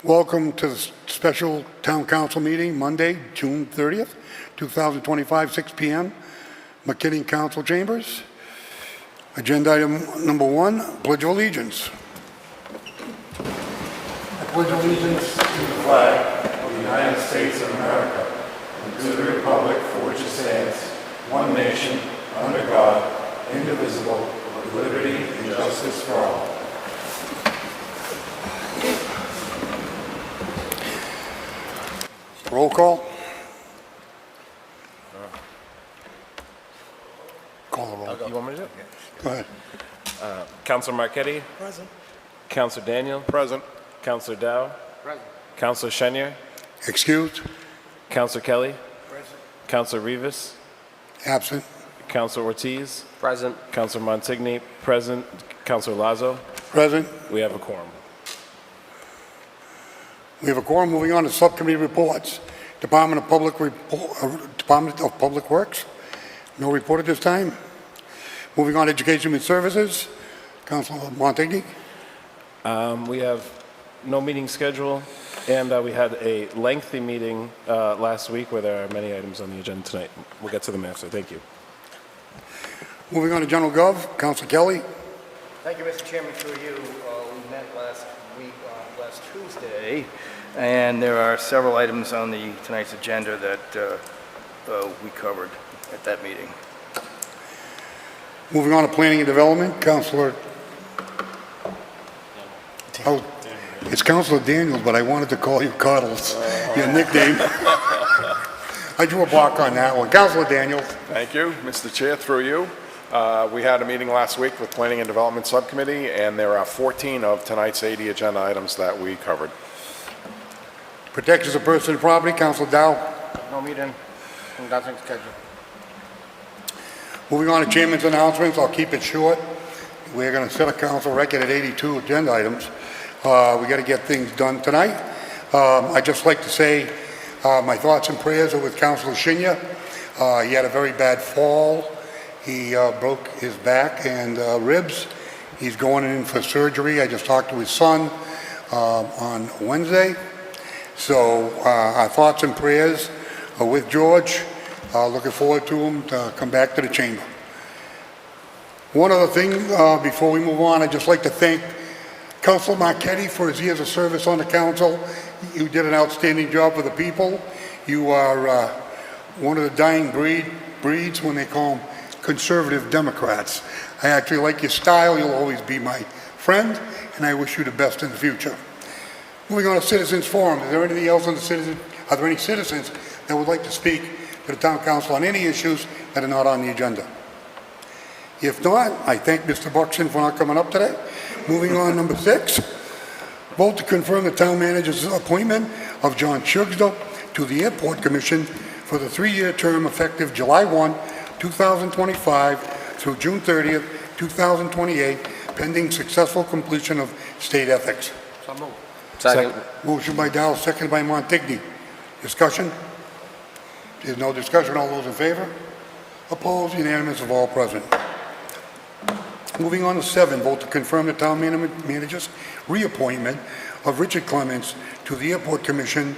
Welcome to the special town council meeting, Monday, June 30th, 2025, 6 p.m., McKinney Council Chambers. Agenda item number 1, Pledge of Allegiance. I pledge allegiance to the flag of the United States of America and to the republic for which it stands, one nation, under God, indivisible, with liberty and justice for all. Roll call. Call the roll. You want me to do it? Go ahead. Councilor Marquetti? Present. Councilor Daniel? Present. Councilor Dow? Present. Councilor Shenier? Excused? Councilor Kelly? Present. Councilor Rivas? Absent? Councilor Ortiz? Present. Councilor Montigny? Present. Councilor Lazo? Present? We have a quorum. We have a quorum. Moving on to subcommittee reports. Department of Public Works. No report at this time. Moving on to Education and Services. Councilor Montigny. We have no meeting scheduled, and we had a lengthy meeting last week where there are many items on the agenda tonight. We'll get to them after. Thank you. Moving on to General Gov. Councilor Kelly. Thank you, Mr. Chairman, through you. We met last week on last Tuesday, and there are several items on tonight's agenda that we covered at that meeting. Moving on to Planning and Development. Councilor. Oh, it's Councilor Daniels, but I wanted to call you Cuddles, your nickname. I drew a block on that one. Councilor Daniels. Thank you, Mr. Chair, through you. We had a meeting last week with Planning and Development Subcommittee, and there are 14 of tonight's 80 agenda items that we covered. Protections of person and property. Councilor Dow. No meeting, nothing scheduled. Moving on to chairman's announcements, I'll keep it short. We're going to set a council record at 82 agenda items. We got to get things done tonight. I'd just like to say my thoughts and prayers are with Councilor Shinya. He had a very bad fall. He broke his back and ribs. He's going in for surgery. I just talked to his son on Wednesday. So our thoughts and prayers are with George. Looking forward to him to come back to the chamber. One other thing before we move on, I'd just like to thank Councilor Marquetti for his years of service on the council. You did an outstanding job for the people. You are one of the dying breeds when they call them conservative Democrats. I actually like your style. You'll always be my friend, and I wish you the best in the future. Moving on to Citizens Forum. Is there anything else on the citizen? Are there any citizens that would like to speak to the town council on any issues that are not on the agenda? If not, I thank Mr. Buxton for not coming up today. Moving on, number 6. Vote to confirm the town manager's appointment of John Schugsdal to the Airport Commission for the 3-year term effective July 1, 2025 through June 30th, 2028, pending successful completion of state ethics. So moved. Second. Motion by Dow, second by Montigny. Discussion? There's no discussion. All those in favor? Opposed? Unanimous of all present. Moving on to 7, vote to confirm the town manager's reappointment of Richard Clements to the Airport Commission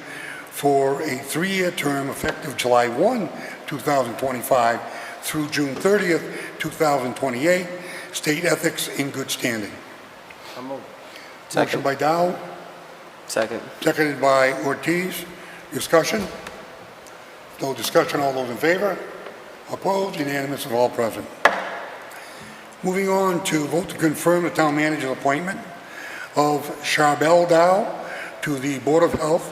for a 3-year term effective July 1, 2025 through June 30th, 2028, state ethics in good standing. So moved. Motion by Dow, Second. seconded by Ortiz. Discussion? No discussion. All those in favor? Opposed? Unanimous of all present. Moving on to vote to confirm the town manager's appointment of Charbel Dow to the Board of Health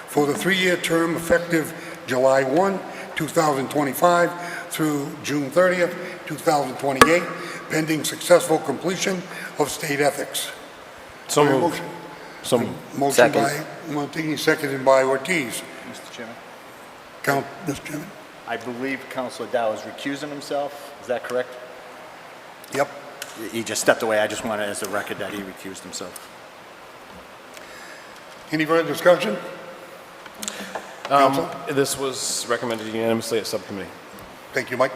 for the 3-year term effective July 1, 2025 through June 30th, 2028, pending successful completion of state ethics. So moved. Motion. So moved. Motion Second. by Montigny, seconded by Ortiz. Mr. Chairman, Mr. Chairman? I believe Councilor Dow is recusing himself. Is that correct? Yep. He just stepped away. I just wanted as a record that he recused himself. Any further discussion? Council? This was recommended unanimously at subcommittee. Thank you, Mike.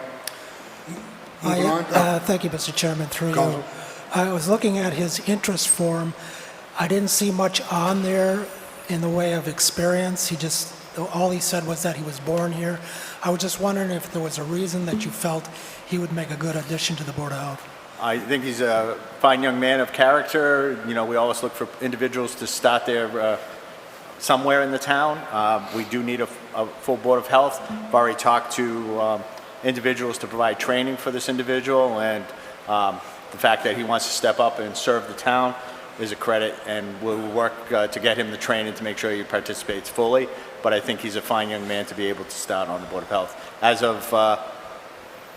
Moving on. Thank you, Mr. Chairman, through Go. you. I was looking at his interest form. I didn't see much on there in the way of experience. All he said was that he was born here. I was just wondering if there was a reason that you felt he would make a good addition to the Board of Health. I think he's a fine young man of character. You know, we always look for individuals to start there somewhere in the town. We do need a full Board of Health. I've already talked to individuals to provide training for this individual, and the fact that he wants to step up and serve the town is a credit, and we'll work to get him the training to make sure he participates fully. But I think he's a fine young man to be able to start on the Board of Health. As of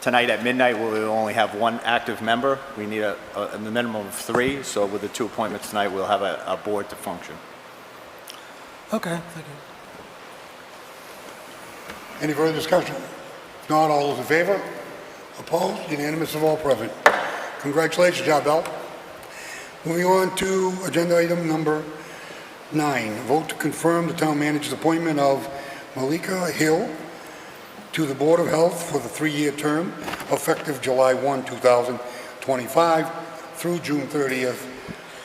tonight at midnight, we will only have one active member. We need a minimum of 3, so with the 2 appointments tonight, we'll have a board to function. Okay, thank you. Any further discussion? If not, all those in favor? Opposed? Unanimous of all present. Congratulations, Jabal. Moving on to agenda item number 9, vote to confirm the town manager's appointment of Malika Hill to the Board of Health for the 3-year term effective July 1, 2025 through June 30th,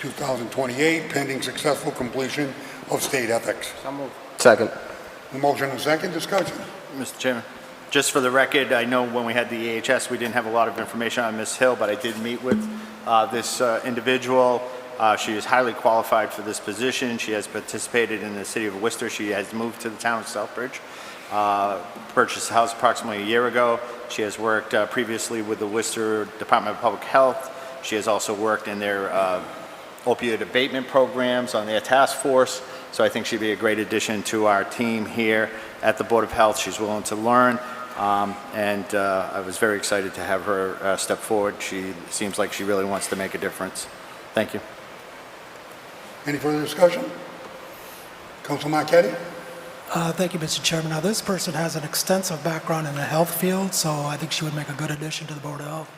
2028, pending successful completion of state ethics. Second. The motion and second discussion. Mr. Chairman, just for the record, I know when we had the AHS, we didn't have a lot of information on Ms. Hill, but I did meet with this individual. She is highly qualified for this position. She has participated in the city of Worcester. She has moved to the town of Southbridge, purchased a house approximately a year ago. She has worked previously with the Worcester Department of Public Health. She has also worked in their opioid abatement programs on their task force. So I think she'd be a great addition to our team here at the Board of Health. She's willing to learn, and I was very excited to have her step forward. She seems like she really wants to make a difference. Thank you. Any further discussion? Council Marquetti? Thank you, Mr. Chairman. Now, this person has an extensive background in the health field, so I think she would make a good addition to the Board of Health.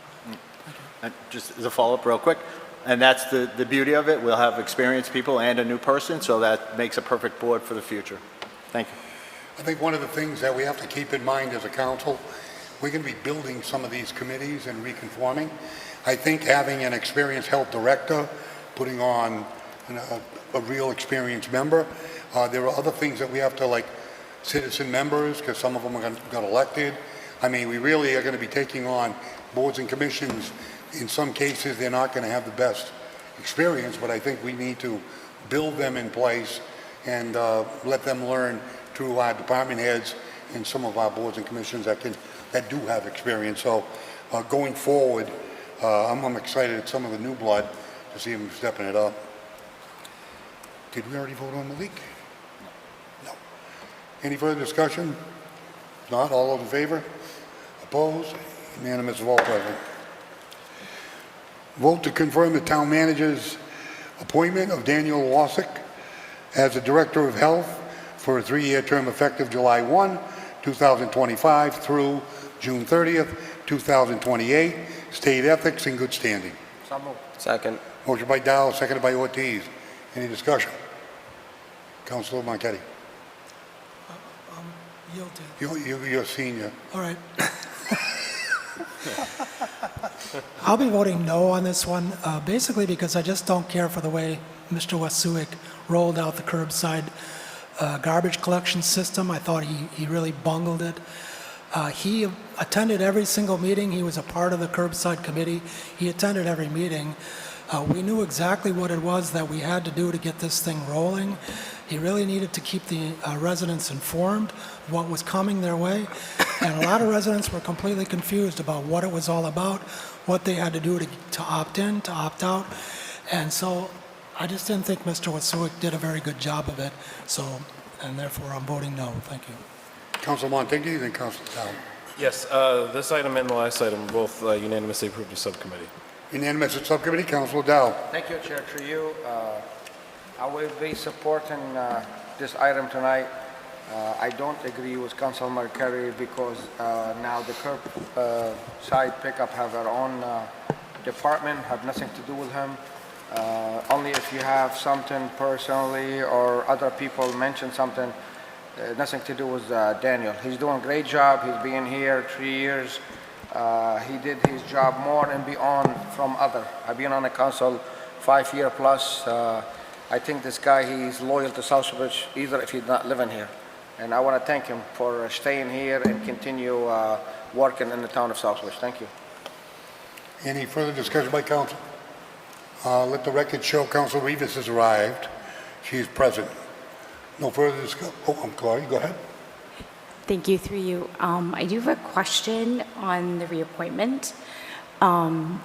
Just as a follow-up real quick, and that's the beauty of it. We'll have experienced people and a new person, so that makes a perfect board for the future. Thank you. I think one of the things that we have to keep in mind as a council, we're going to be building some of these committees and reconforming. I think having an experienced health director, putting on a real experienced member, there are other things that we have to, like citizen members, because some of them got elected. I mean, we really are going to be taking on boards and commissions. In some cases, they're not going to have the best experience, but I think we need to build them in place and let them learn through our department heads and some of our boards and commissions that do have experience. So going forward, I'm excited at some of the new blood to see them stepping it up. Did we already vote on Malik? No. Any further discussion? If not, all those in favor? Opposed? Unanimous of all present. Vote to confirm the town manager's appointment of Daniel Wasick as the Director of Health for a 3-year term effective July 1, 2025 through June 30th, 2028. State ethics in good standing. Second. Motion by Dow, seconded by Ortiz. Any discussion? Councilor Marquetti. You'll do. You're a senior. All right. I'll be voting no on this one, basically because I just don't care for the way Mr. Wasuic rolled out the curbside garbage collection system. I thought he really bungled it. He attended every single meeting. He was a part of the curbside committee. He attended every meeting. We knew exactly what it was that we had to do to get this thing rolling. He really needed to keep the residents informed of what was coming their way. And a lot of residents were completely confused about what it was all about, what they had to do to opt in, to opt out. And so I just didn't think Mr. Wasuic did a very good job of it. So, and therefore I'm voting no. Thank you. Councilor Montague, then Councilor Dow. Yes, this item and the last item both unanimously approved the subcommittee. Unanimous at subcommittee. Councilor Dow. Thank you, Chair. Through you, I will be supporting this item tonight. I don't agree with Councilor Marquetti because now the curbside pickup have their own department, have nothing to do with him. Only if you have something personally or other people mention something, nothing to do with Daniel. He's doing a great job. He's been here 3 years. He did his job more and beyond from other. I've been on the council 5 years plus. I think this guy, he's loyal to Southbridge, either if he's not living here. And I want to thank him for staying here and continue working in the town of Southbridge. Thank you. Any further discussion by council? Let the record show Council Rivas has arrived. She is present. No further discussion. Oh, I'm sorry. Go ahead. Thank you, through you. I do have a question on the reappointment.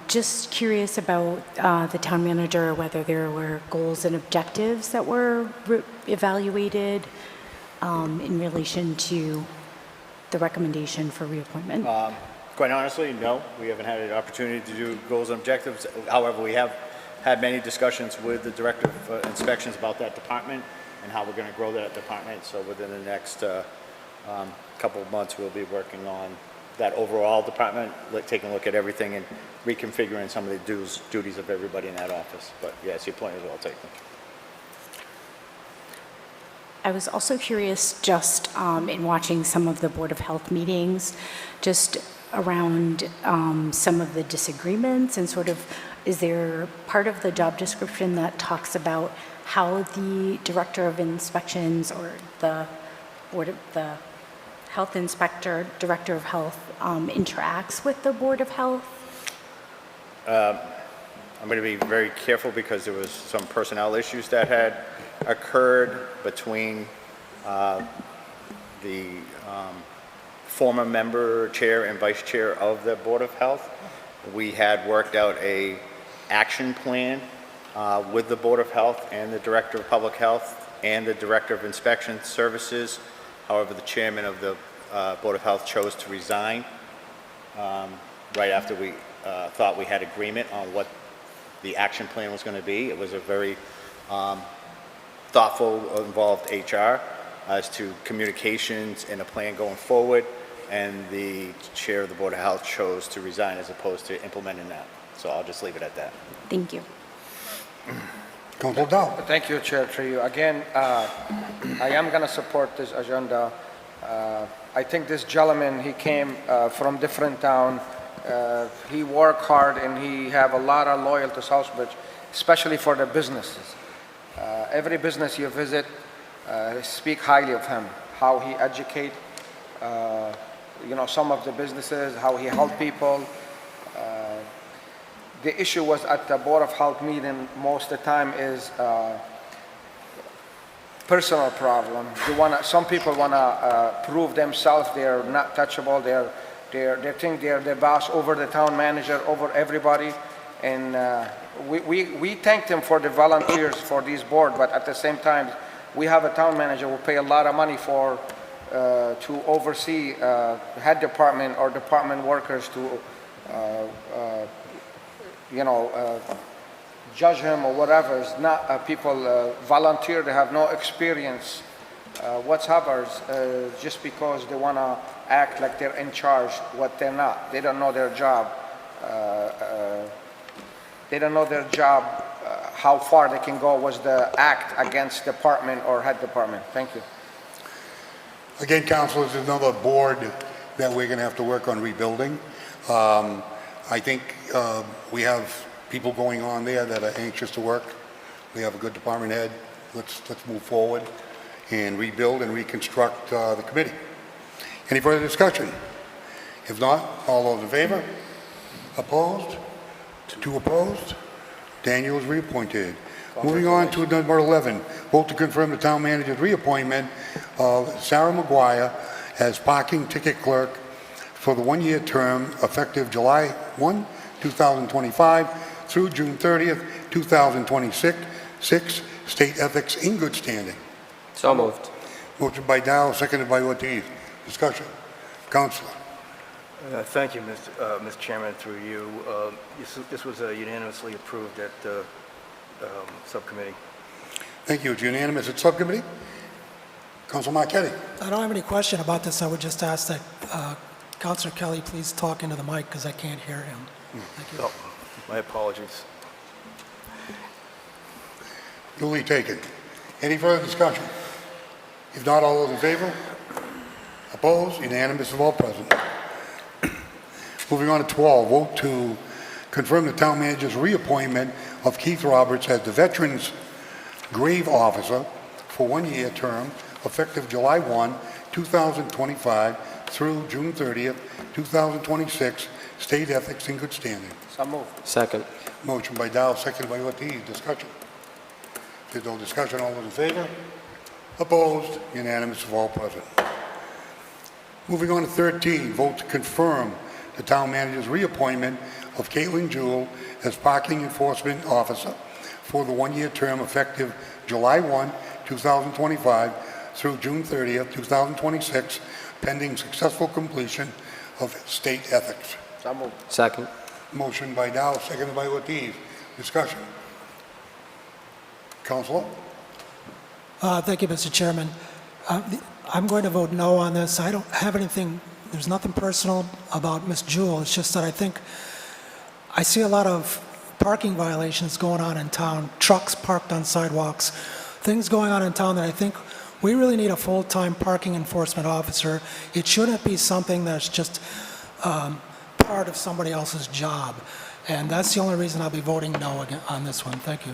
Just curious about the town manager, whether there were goals and objectives that were evaluated in relation to the recommendation for reappointment. Quite honestly, no. We haven't had an opportunity to do goals and objectives. However, we have had many discussions with the Director of Inspections about that department and how we're going to grow that department. So within the next couple of months, we'll be working on that overall department, taking a look at everything and reconfiguring some of the duties of everybody in that office. But yes, your point is well taken. I was also curious, just in watching some of the Board of Health meetings, just around some of the disagreements and sort of, is there part of the job description that talks about how the Director of Inspections or the Health Inspector, Director of Health interacts with the Board of Health? I'm going to be very careful because there was some personnel issues that had occurred between the former member, chair, and vice chair of the Board of Health. We had worked out a action plan with the Board of Health and the Director of Public Health and the Director of Inspection Services. However, the chairman of the Board of Health chose to resign right after we thought we had agreement on what the action plan was going to be. It was a very thoughtful, involved HR as to communications and a plan going forward, and the chair of the Board of Health chose to resign as opposed to implementing that. So I'll just leave it at that. Thank you. Council Dow. Thank you, Chair, through you. Again, I am going to support this agenda. I think this gentleman, he came from different town. He worked hard and he have a lot of loyalty to Southbridge, especially for the businesses. Every business you visit, speak highly of him, how he educate, some of the businesses, how he help people. The issue was at the Board of Health meeting most of the time is personal problem. Some people want to prove themselves they're not touchable. They think they're the boss over the town manager, over everybody. And we thank them for the volunteers for this board, but at the same time, we have a town manager who pay a lot of money for to oversee head department or department workers to judge him or whatever. It's not people volunteer, they have no experience whatsoever, just because they want to act like they're in charge, what they're not. They don't know their job. They don't know their job, how far they can go was the act against department or head department. Thank you. Again, council, this is another board that we're going to have to work on rebuilding. I think we have people going on there that are anxious to work. We have a good department head. Let's move forward and rebuild and reconstruct the committee. Any further discussion? If not, all those in favor? Opposed? 2 opposed? Daniel is reappointed. Moving on to number 11, vote to confirm the town manager's reappointment of Sarah McGuire as parking ticket clerk for the 1-year term effective July 1, 2025 through June 30th, 2026. 6, state ethics in good standing. So moved. Motion by Dow, seconded by Ortiz. Discussion. Councilor. Thank you, Mr. Chairman, through you. This was unanimously approved at the subcommittee. Thank you. It's unanimous at subcommittee. Councilor Marquetti. I don't have any question about this. I would just ask that Councilor Kelly please talk into the mic because I can't hear him. Thank you. Oh, my apologies. Duly taken. Any further discussion? If not, all those in favor? Opposed? Unanimous of all present. Moving on to 12, vote to confirm the town manager's reappointment of Keith Roberts as the Veterans grave officer for 1-year term effective July 1, 2025 through June 30th, 2026, state ethics in good standing. So move. Second. Motion by Dow, seconded by Ortiz. Discussion. If there's no discussion, all those in favor? Opposed? Unanimous of all present. Moving on to 13, vote to confirm the town manager's reappointment of Caitlin Jewell as parking enforcement officer for the 1-year term effective July 1, 2025 through June 30th, 2026, pending successful completion of state ethics. So move. Second. Motion by Dow, seconded by Ortiz. Discussion. Counselor? Thank you, Mr. Chairman. I'm going to vote no on this. I don't have anything, there's nothing personal about Ms. Jewell. It's just that I see a lot of parking violations going on in town, trucks parked on sidewalks, things going on in town that I think we really need a full-time parking enforcement officer. It shouldn't be something that's just part of somebody else's job. And that's the only reason I'll be voting no on this one. Thank you.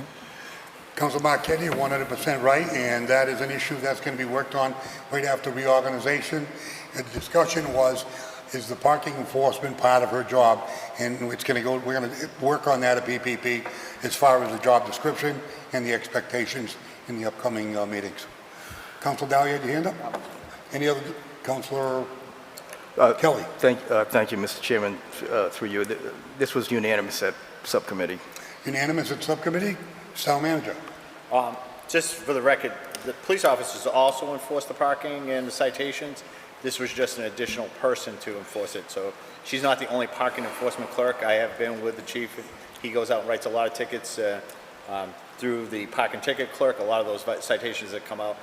Councilor Marquetti, you're 100% right, and that is an issue that's going to be worked on right after reorganization. And the discussion was, is the parking enforcement part of her job? And it's going to go, we're going to work on that at PPP as far as the job description and the expectations in the upcoming meetings. Councilor Dow, you had your hand up? Any other? Councilor Kelly? Thank you, Mr. Chairman, through you. This was unanimous at subcommittee. Unanimous at subcommittee? Town manager? Just for the record, the police officers also enforce the parking and the citations. This was just an additional person to enforce it. So she's not the only parking enforcement clerk. I have been with the chief. He goes out and writes a lot of tickets through the parking ticket clerk. A lot of those citations that come out,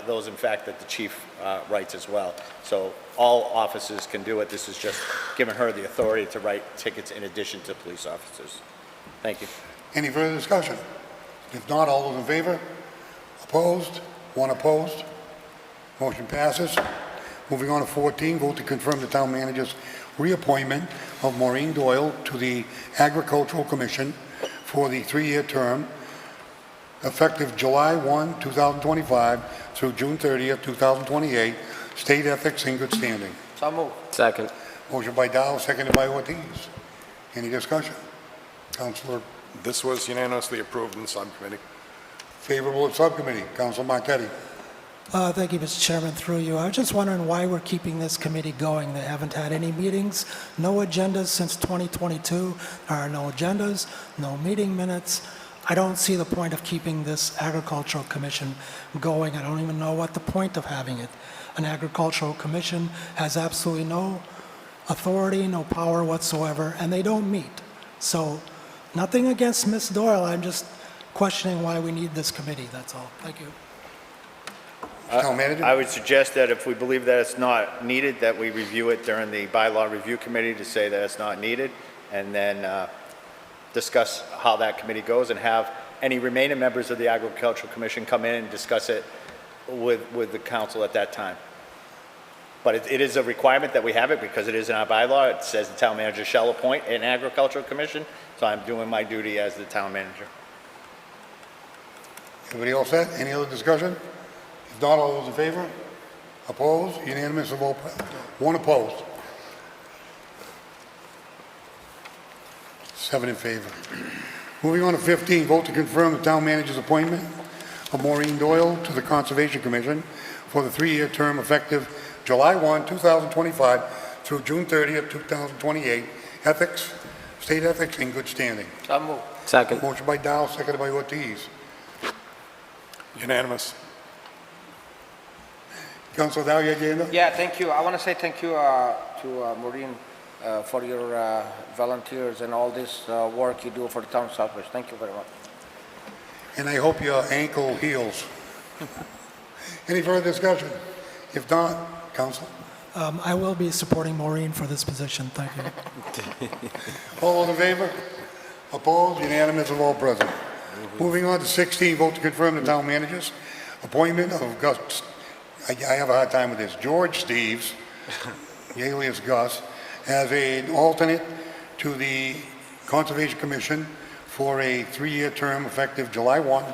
those in fact that the chief writes as well. So all officers can do it. This is just giving her the authority to write tickets in addition to police officers. Thank you. Any further discussion? If not, all those in favor? Opposed? One opposed? Motion passes. Moving on to 14, vote to confirm the town manager's reappointment of Maureen Doyle to the Agricultural Commission for the 3-year term effective July 1, 2025 through June 30th, 2028, state ethics in good standing. So move. Second. Motion by Dow, seconded by Ortiz. Any discussion? Councilor, This was unanimously approved in subcommittee. favorable at subcommittee. Councilor Marquetti. Thank you, Mr. Chairman, through you. I was just wondering why we're keeping this committee going. They haven't had any meetings, no agendas since 2022. There are no agendas, no meeting minutes. I don't see the point of keeping this agricultural commission going. I don't even know what the point of having it. An agricultural commission has absolutely no authority, no power whatsoever, and they don't meet. So nothing against Ms. Doyle. I'm just questioning why we need this committee. That's all. Thank you. Town manager? I would suggest that if we believe that it's not needed, that we review it during the bylaw review committee to say that it's not needed, and then discuss how that committee goes and have any remaining members of the Agricultural Commission come in and discuss it with the council at that time. But it is a requirement that we have it because it is in our bylaw. It says the town manager shall appoint an Agricultural Commission, so I'm doing my duty as the town manager. Everybody all set? Any other discussion? If not, all those in favor? Opposed? Unanimous of all, one opposed. 7 in favor. Moving on to 15, vote to confirm the town manager's appointment of Maureen Doyle to the Conservation Commission for the 3-year term effective July 1, 2025 through June 30th, 2028. Ethics, state ethics in good standing. So move. Second. Motion by Dow, seconded by Ortiz. Unanimous. Councilor Dow, you had your hand up? Yeah, thank you. I want to say thank you to Maureen for your volunteers and all this work you do for the town of Southbridge. Thank you very much. And I hope your ankle heals. Any further discussion? If not, Council. I will be supporting Maureen for this position. Thank you. All those in favor? Opposed? Unanimous of all present. Moving on to 16, vote to confirm the town manager's appointment of Gus, I have a hard time with this, George Steves, alias Gus, as an alternate to the Conservation Commission for a 3-year term effective July 1,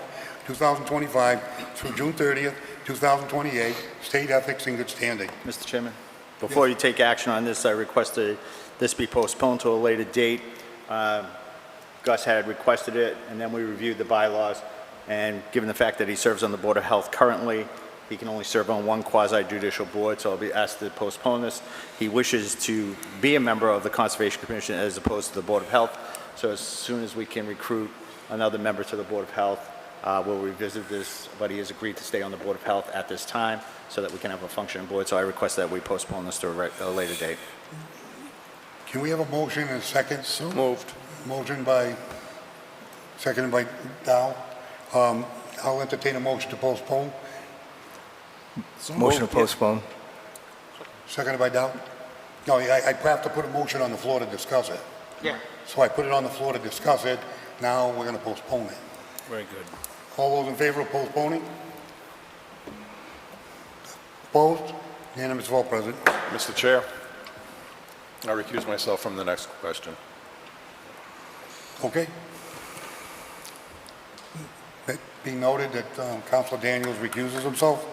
2025 through June 30th, 2028, state ethics in good standing. Mr. Chairman, before you take action on this, I request that this be postponed to a later date. Gus had requested it, and then we reviewed the bylaws, and given the fact that he serves on the Board of Health currently, he can only serve on one quasi-judicial board, so I'll be asked to postpone this. He wishes to be a member of the Conservation Commission as opposed to the Board of Health, so as soon as we can recruit another member to the Board of Health, we'll revisit this, but he has agreed to stay on the Board of Health at this time so that we can have a functioning board, so I request that we postpone this to a later date. Can we have a motion and a second? So moved. Motion by, seconded by Dow. I'll entertain a motion to postpone. Motion to postpone. Seconded by Dow? No, I have to put a motion on the floor to discuss it. Yeah. So I put it on the floor to discuss it. Now we're going to postpone it. Very good. All those in favor of postponing? Opposed? Unanimous vote, President. Mr. Chair, I recuse myself from the next question. Okay. It be noted that Councilor Daniels recuses himself.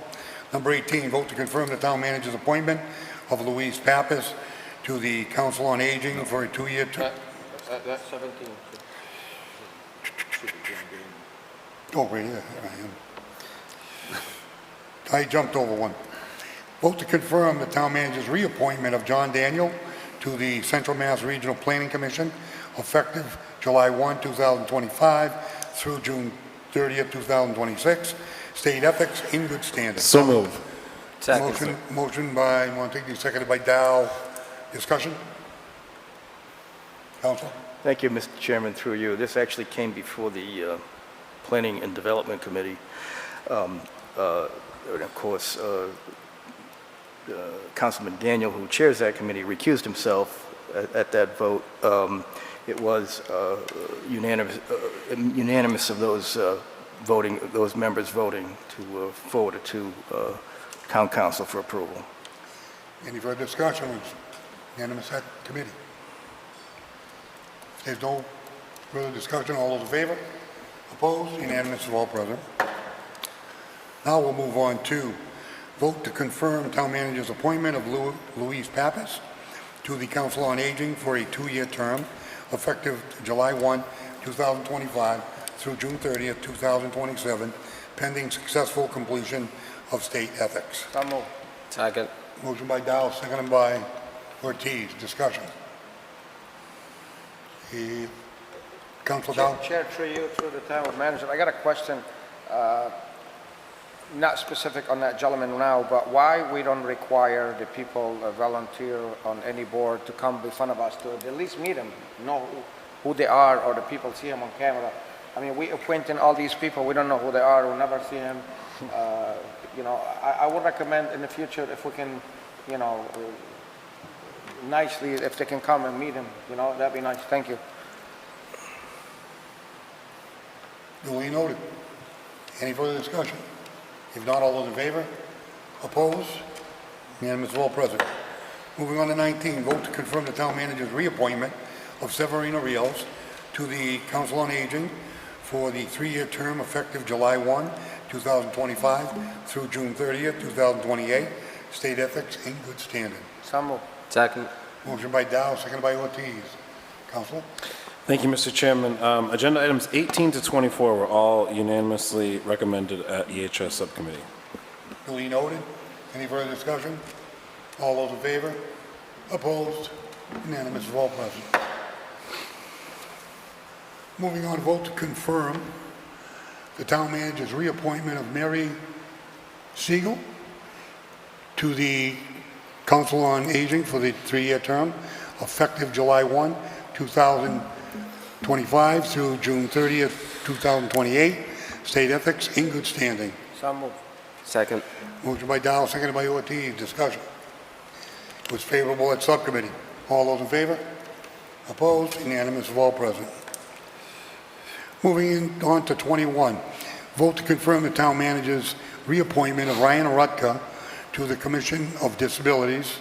Number 18, vote to confirm the town manager's appointment of Louise Pappas to the Council on Aging for a 2-year term. That's 17. Oh, right here. I jumped over one. Vote to confirm the town manager's reappointment of John Daniel to the Central Mass Regional Planning Commission effective July 1, 2025 through June 30th, 2026. State ethics in good standing. So moved. Second. Motion by Montague, seconded by Dow. Discussion? Council? Thank you, Mr. Chairman, through you. This actually came before the Planning and Development Committee. And of course, Councilman Daniel, who chairs that committee, recused himself at that vote. It was unanimous of those those members voting to forward it to Town Council for approval. Any further discussion? It was unanimous at committee. If there's no further discussion, all those in favor? Opposed? Unanimous of all present. Now we'll move on to vote to confirm town manager's appointment of Louise Pappas to the Council on Aging for a 2-year term effective July 1, 2025 through June 30th, 2027, pending successful completion of state ethics. So moved. Second. Motion by Dow, seconded by Ortiz. Discussion. Council Dow? Chair, through you, through the town manager, I got a question, not specific on that gentleman now, but why we don't require the people volunteer on any board to come in front of us to at least meet them, know who they are, or the people see them on camera. I mean, we acquainting all these people, we don't know who they are, we'll never see them. You know, I would recommend in the future if we can, you know, nicely, if they can come and meet them, you know, that'd be nice. Thank you. Duly noted. Any further discussion? If not, all those in favor? Opposed? Unanimous of all present. Moving on to 19, vote to confirm the town manager's reappointment of Severino Rios to the Council on Aging for the 3-year term effective July 1, 2025 through June 30th, 2028. State ethics in good standing. So moved. Second. Motion by Dow, seconded by Ortiz. Council? Thank you, Mr. Chairman. Agenda items 18 to 24 were all unanimously recommended at EHS Subcommittee. Duly noted. Any further discussion? All those in favor? Opposed? Unanimous of all present. Moving on, vote to confirm the town manager's reappointment of Mary Siegel to the Council on Aging for the 3-year term effective July 1, 2025 through June 30th, 2028. State ethics in good standing. So moved. Second. Motion by Dow, seconded by Ortiz. Discussion. It was favorable at subcommittee. All those in favor? Opposed? Unanimous of all present. Moving on to 21. Vote to confirm the town manager's reappointment of Ryan Rutka to the Commission of Disabilities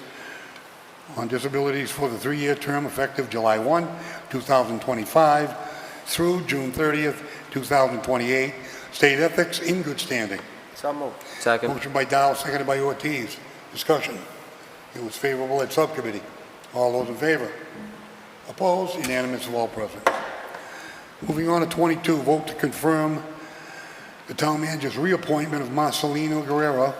on Disabilities for the 3-year term effective July 1, 2025 through June 30th, 2028. state ethics in good standing. So moved. Second. Motion by Dow, seconded by Ortiz. Discussion. It was favorable at subcommittee. All those in favor? Opposed? Unanimous of all present. Moving on to 22, vote to confirm the town manager's reappointment of Marcelino Guerrero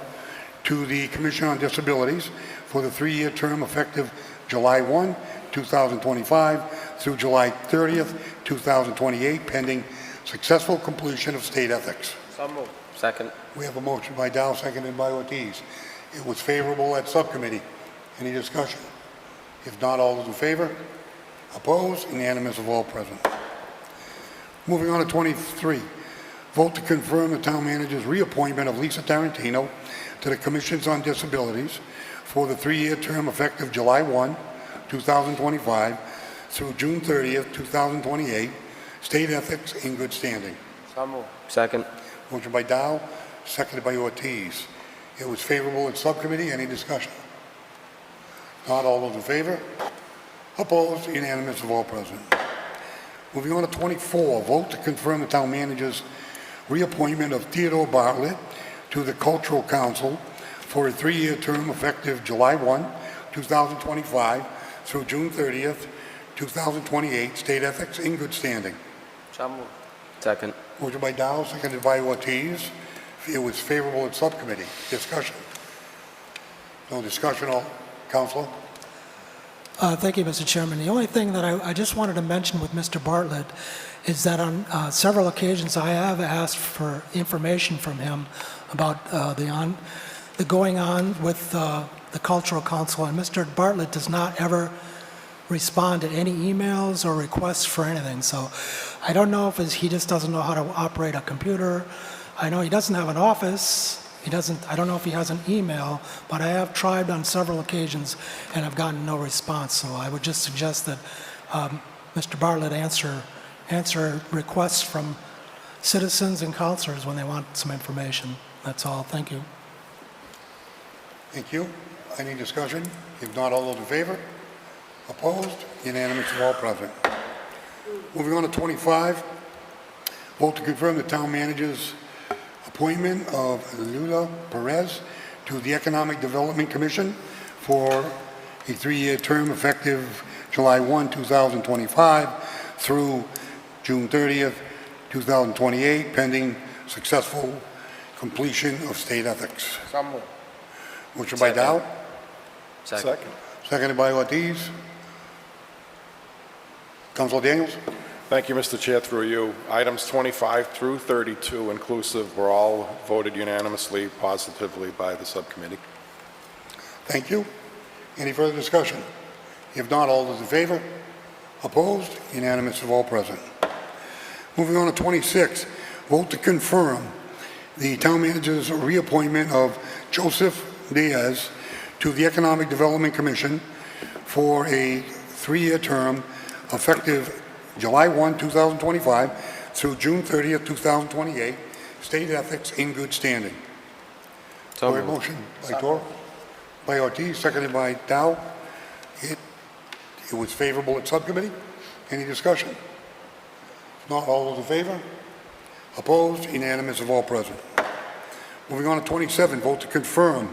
to the Commission on Disabilities for the 3-year term effective July 1, 2025 through July 30th, 2028, pending successful completion of state ethics. So moved. Second. We have a motion by Dow, seconded by Ortiz. It was favorable at subcommittee. Any discussion? If not, all those in favor? Opposed? Unanimous of all present. Moving on to 23. Vote to confirm the town manager's reappointment of Lisa Tarantino to the Commissions on Disabilities for the 3-year term effective July 1, 2025 through June 30th, 2028, state ethics in good standing. So moved. Second. Motion by Dow, seconded by Ortiz. It was favorable at subcommittee. Any discussion? Not all those in favor? Opposed? Unanimous of all present. Moving on to 24, vote to confirm the town manager's reappointment of Theodore Bartlett to the Cultural Council for a 3-year term effective July 1, 2025 through June 30th, 2028, state ethics in good standing. So moved. Second. Motion by Dow, seconded by Ortiz. It was favorable at subcommittee. Discussion. No discussion, all. Councilor? Thank you, Mr. Chairman. The only thing that I just wanted to mention with Mr. Bartlett is that on several occasions I have asked for information from him about the going on with the Cultural Council, and Mr. Bartlett does not ever respond to any emails or requests for anything. So I don't know if he just doesn't know how to operate a computer. I know he doesn't have an office. I don't know if he has an email, but I have tried on several occasions and have gotten no response. So I would just suggest that Mr. Bartlett answer requests from citizens and councilors when they want some information. That's all. Thank you. Thank you. Any discussion? If not, all those in favor? Opposed? Unanimous of all present. Moving on to 25, vote to confirm the town manager's appointment of Lula Perez to the Economic Development Commission for a 3-year term effective July 1, 2025 through June 30th, 2028, pending successful completion of state ethics. So moved. Motion by Dow, Second. seconded by Ortiz. Councilor Daniels? Thank you, Mr. Chair, through you. Items 25 through 32 inclusive were all voted unanimously, positively by the subcommittee. Thank you. Any further discussion? If not, all those in favor? Opposed? Unanimous of all present. Moving on to 26, vote to confirm the town manager's reappointment of Joseph Diaz to the Economic Development Commission for a 3-year term effective July 1, 2025 through June 30th, 2028, state ethics in good standing. So For a moved. motion by Tor, by Ortiz, seconded by Dow. It was favorable at subcommittee. Any discussion? If not, all those in favor? Opposed? Unanimous of all present. Moving on to 27, vote to confirm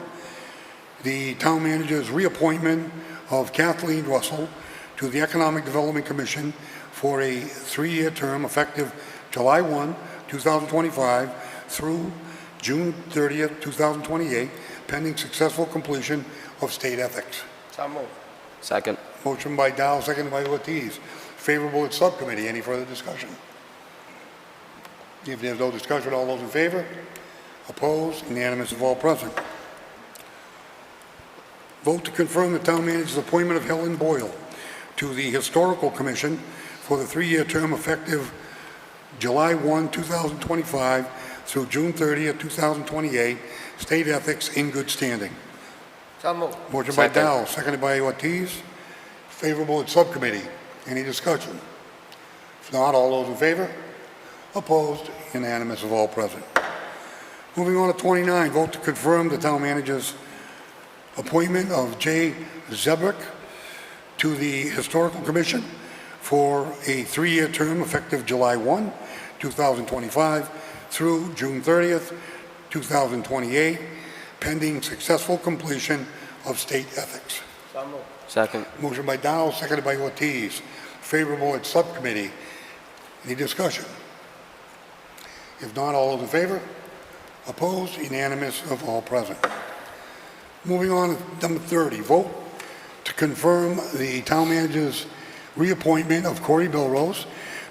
the town manager's reappointment of Kathleen Russell to the Economic Development Commission for a 3-year term effective July 1, 2025 through June 30th, 2028, pending successful completion of state ethics. So moved. Second. Motion by Dow, seconded by Ortiz. Favorable at subcommittee. Any further discussion? If there's no discussion, all those in favor? Opposed? Unanimous of all present. Vote to confirm the town manager's appointment of Helen Boyle to the Historical Commission for the 3-year term effective July 1, 2025 through June 30th, 2028, state ethics in good standing. So moved. Motion by Second. Dow, seconded by Ortiz. Favorable at subcommittee. Any discussion? If not, all those in favor? Opposed? Unanimous of all present. Moving on to 29, vote to confirm the town manager's appointment of Jay Zebrick to the Historical Commission for a 3-year term effective July 1, 2025 through June 30th, 2028, pending successful completion of state ethics. So moved. Second. Motion by Dow, seconded by Ortiz. Favorable at subcommittee. Any discussion? If not, all those in favor? Opposed? Unanimous of all present. Moving on to number 30, vote to confirm the town manager's reappointment of Corey Bilrose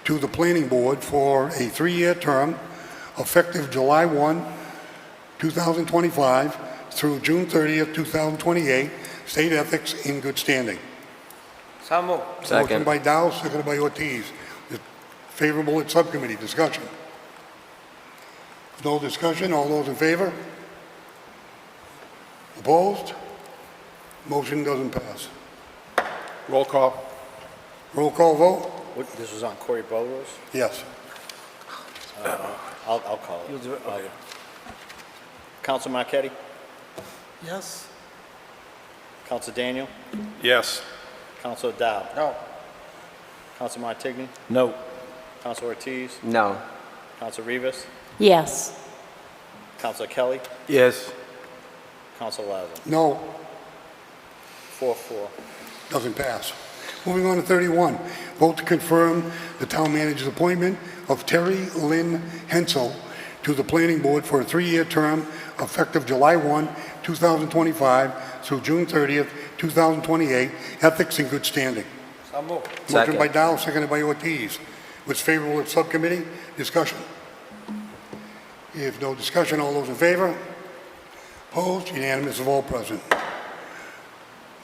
to the planning board for a 3-year term effective July 1, 2025 through June 30th, 2028, state ethics in good standing. So moved. Motion Second. by Dow, seconded by Ortiz. Favorable at subcommittee. Discussion. No discussion. All those in favor? Opposed? Motion doesn't pass. Roll call. Roll call vote? This was on Corey Belrose? Yes. I'll call it. Counsel Marquetti? Yes? Counsel Daniel? Yes. Counsel Dow? No. Counsel Martigny? No. Counsel Ortiz? No. Counsel Rivas? Yes. Counsel Kelly? Yes. Counsel Lazo? No. 4-4. Doesn't pass. Moving on to 31, vote to confirm the town manager's appointment of Terry Lynn Hensel to the planning board for a 3-year term effective July 1, 2025 through June 30th, 2028, ethics in good standing. So moved. Motion Second. by Dow, seconded by Ortiz. Was favorable at subcommittee. Discussion. If no discussion, all those in favor? Opposed? Unanimous of all present.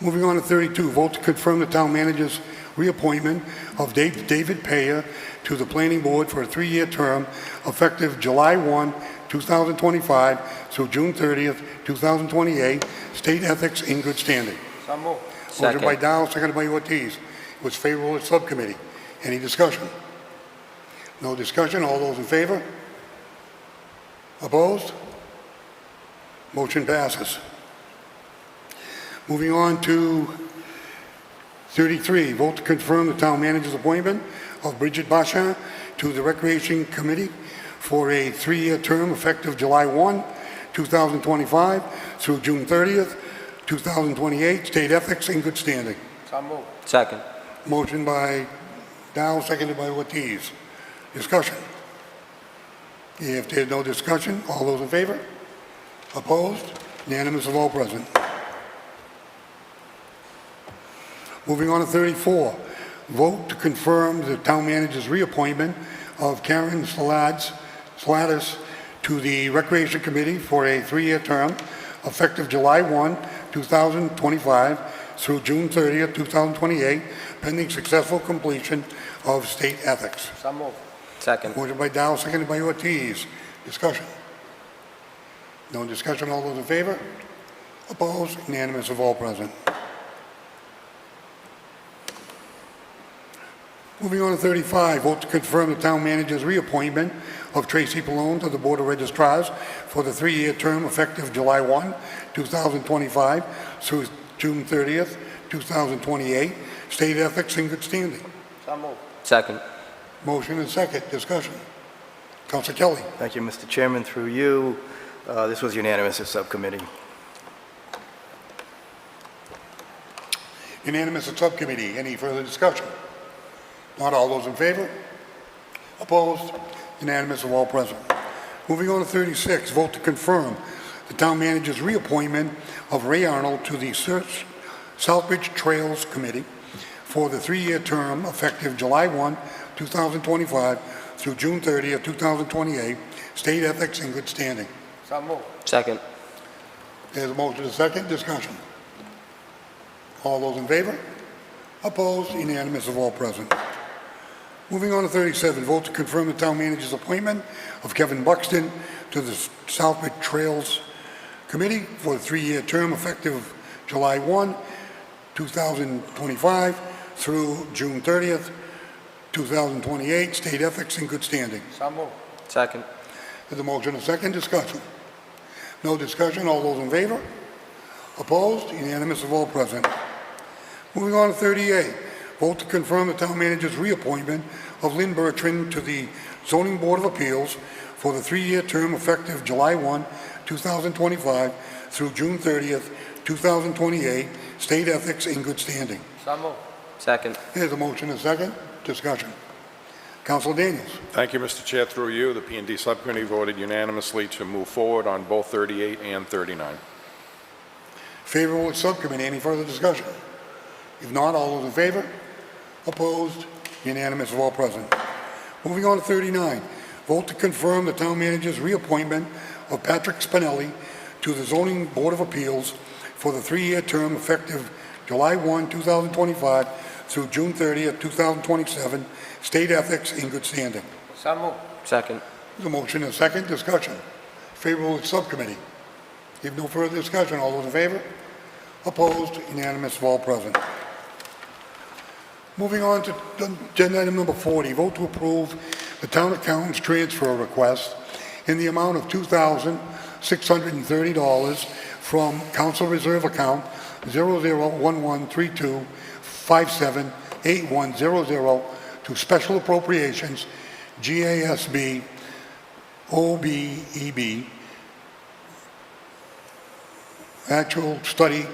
Moving on to 32, vote to confirm the town manager's reappointment of David Payer to the planning board for a 3-year term effective July 1, 2025 through June 30th, 2028, state ethics in good standing. So moved. Motion by Second. Dow, seconded by Ortiz. Was favorable at subcommittee. Any discussion? No discussion. All those in favor? Opposed? Motion passes. Moving on to 33, vote to confirm the town manager's appointment of Bridget Bachan to the Recreation Committee for a 3-year term effective July 1, 2025 through June 30th, 2028, state ethics in good standing. So moved. Second. Motion by Dow, seconded by Ortiz. Discussion. If there's no discussion, all those in favor? Opposed? Unanimous of all present. Moving on to 34, vote to confirm the town manager's reappointment of Karen Slatis to the Recreation Committee for a 3-year term effective July 1, 2025 through June 30th, 2028, pending successful completion of state ethics. So moved. Second. Motion by Dow, seconded by Ortiz. Discussion. No discussion. All those in favor? Opposed? Unanimous of all present. Moving on to 35, vote to confirm the town manager's reappointment of Tracy Pallone to the Board of Registrars for the 3-year term effective July 1, 2025 through June 30th, 2028, state ethics in good standing. So moved. Second. Motion and second. Discussion. Councilor Kelly. Thank you, Mr. Chairman. Through you, this was unanimous at subcommittee. Unanimous at subcommittee. Any further discussion? Not all those in favor? Opposed? Unanimous of all present. Moving on to 36, vote to confirm the town manager's reappointment of Ray Arnold to the Southbridge Trails Committee for the 3-year term effective July 1, 2025 through June 30th, 2028, state ethics in good standing. So moved. Second. There's a motion and a second. Discussion. All those in favor? Opposed? Unanimous of all present. Moving on to 37, vote to confirm the town manager's appointment of Kevin Buxton to the Southbridge Trails Committee for a 3-year term effective July 1, 2025 through June 30th, 2028, state ethics in good standing. So moved. Second. There's a motion and a second. Discussion. No discussion. All those in favor? Opposed? Unanimous of all present. Moving on to 38, vote to confirm the town manager's reappointment of Lynn Bertrand to the Zoning Board of Appeals for the 3-year term effective July 1, 2025 through June 30th, 2028. State ethics in good standing. So moved. Second. There's a motion and a second. Discussion. Council Daniels. Thank you, Mr. Chair. Through you, the P&D Subcommittee voted unanimously to move forward on both 38 and 39. Favorable of subcommittee. Any further discussion? If not, all those in favor? Opposed? Unanimous of all present. Moving on to 39. Vote to confirm the town manager's reappointment of Patrick Spinelli to the Zoning Board of Appeals for the 3-year term effective July 1, 2025 through June 30th, 2027. State ethics in good standing. So moved. Second. There's a motion and a second. Discussion. Favorable of subcommittee. If no further discussion, all those in favor? Opposed? Unanimous of all present. Moving on to agenda item number 40, vote to approve the town accountant's transfer request in the amount of $2,630 from council reserve account 001132578100 to special appropriations GASB OBEB actual study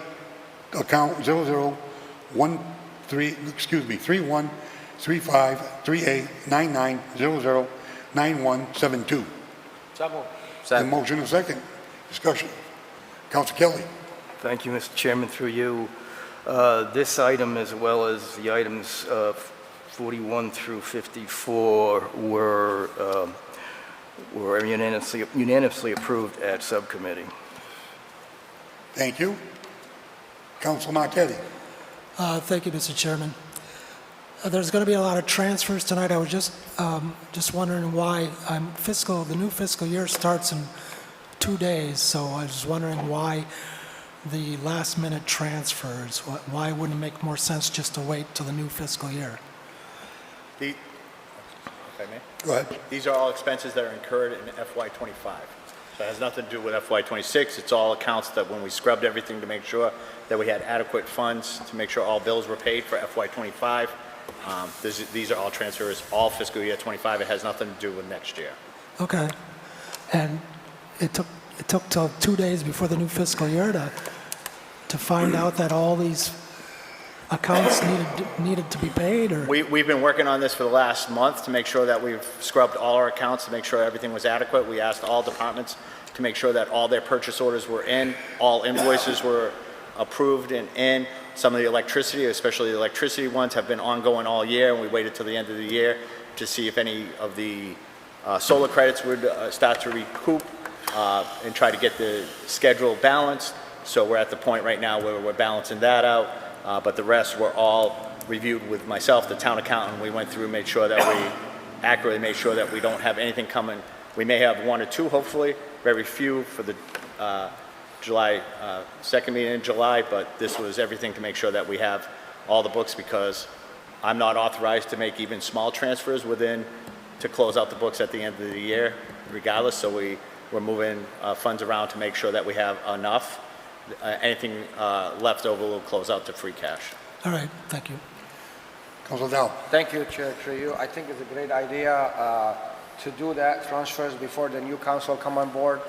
account 31353899009172. So moved. The Second. motion is second. Discussion. Council Kelly. Thank you, Mr. Chairman, through you. This item, as well as the items 41 through 54, were unanimously approved at subcommittee. Thank you. Council Marquetti. Thank you, Mr. Chairman. There's going to be a lot of transfers tonight. I was just wondering why the new fiscal year starts in 2 days, so I was wondering why the last-minute transfers. Why wouldn't it make more sense just to wait till the new fiscal year? If I may? Go ahead. These are all expenses that are incurred in FY25. So it has nothing to do with FY26. It's all accounts that when we scrubbed everything to make sure that we had adequate funds to make sure all bills were paid for FY25. These are all transfers, all fiscal year 25. It has nothing to do with next year. Okay. And it took till 2 days before the new fiscal year to find out that all these accounts needed to be paid, or? We've been working on this for the last month to make sure that we've scrubbed all our accounts to make sure everything was adequate. We asked all departments to make sure that all their purchase orders were in, all invoices were approved and in. Some of the electricity, especially the electricity ones, have been ongoing all year, and we waited till the end of the year to see if any of the solar credits would start to recoup and try to get the schedule balanced. So we're at the point right now where we're balancing that out. But the rest were all reviewed with myself, the town accountant. We went through, made sure that we accurately made sure that we don't have anything coming. We may have 1 or 2, hopefully, very few for the July 2nd meeting in July, but this was everything to make sure that we have all the books, because I'm not authorized to make even small transfers to close out the books at the end of the year, regardless. So we're moving funds around to make sure that we have enough. Anything left over will close out to free cash. All right, thank you. Council Dow. Thank you, Chair, through you. I think it's a great idea to do that, transfers before the new council come on board,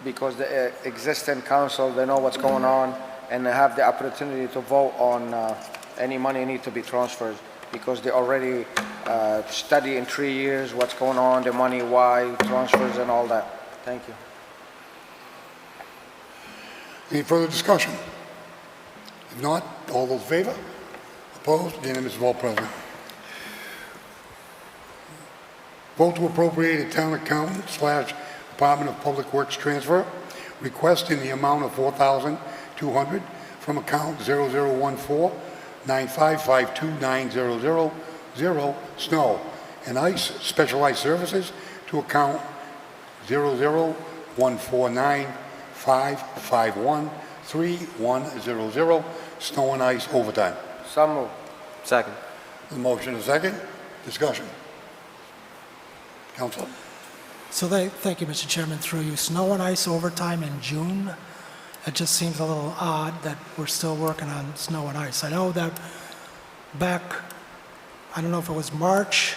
because the existing council, they know what's going on, and they have the opportunity to vote on any money need to be transferred, because they already study in 3 years what's going on, the money, why, transfers and all that. Thank you. Any further discussion? If not, all those in favor? Opposed? Unanimous of all present. Vote to appropriate a town accountant / Department of Public Works transfer request in the amount of $4,200 from account 0014-9552900 snow and ice specialized services to account 00149513100 snow and ice overtime. So moved. Second. The motion is second. Discussion. Council. So thank you, Mr. Chairman, through you. Snow and ice overtime in June, it just seems a little odd that we're still working on snow and ice. I know that back, I don't know if it was March,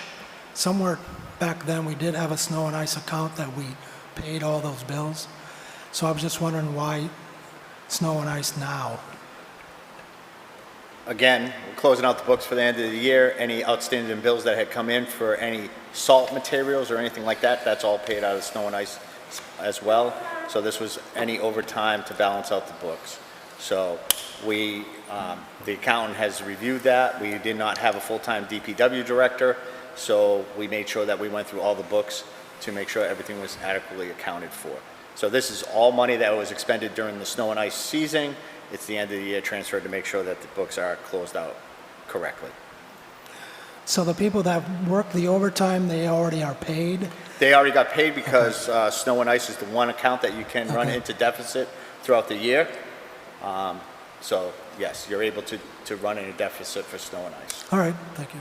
somewhere back then, we did have a snow and ice account that we paid all those bills. So I was just wondering why snow and ice now? Again, we're closing out the books for the end of the year. Any outstanding bills that had come in for any salt materials or anything like that, that's all paid out of snow and ice as well. So this was any overtime to balance out the books. So we, the accountant has reviewed that. We did not have a full-time DPW director, so we made sure that we went through all the books to make sure everything was adequately accounted for. So this is all money that was expended during the snow and ice season. It's the end of the year transfer to make sure that the books are closed out correctly. So the people that work the overtime, they already are paid? They already got paid because snow and ice is the one account that you can run Okay. into deficit throughout the year. So yes, you're able to run in a deficit for snow and ice. All right, thank you.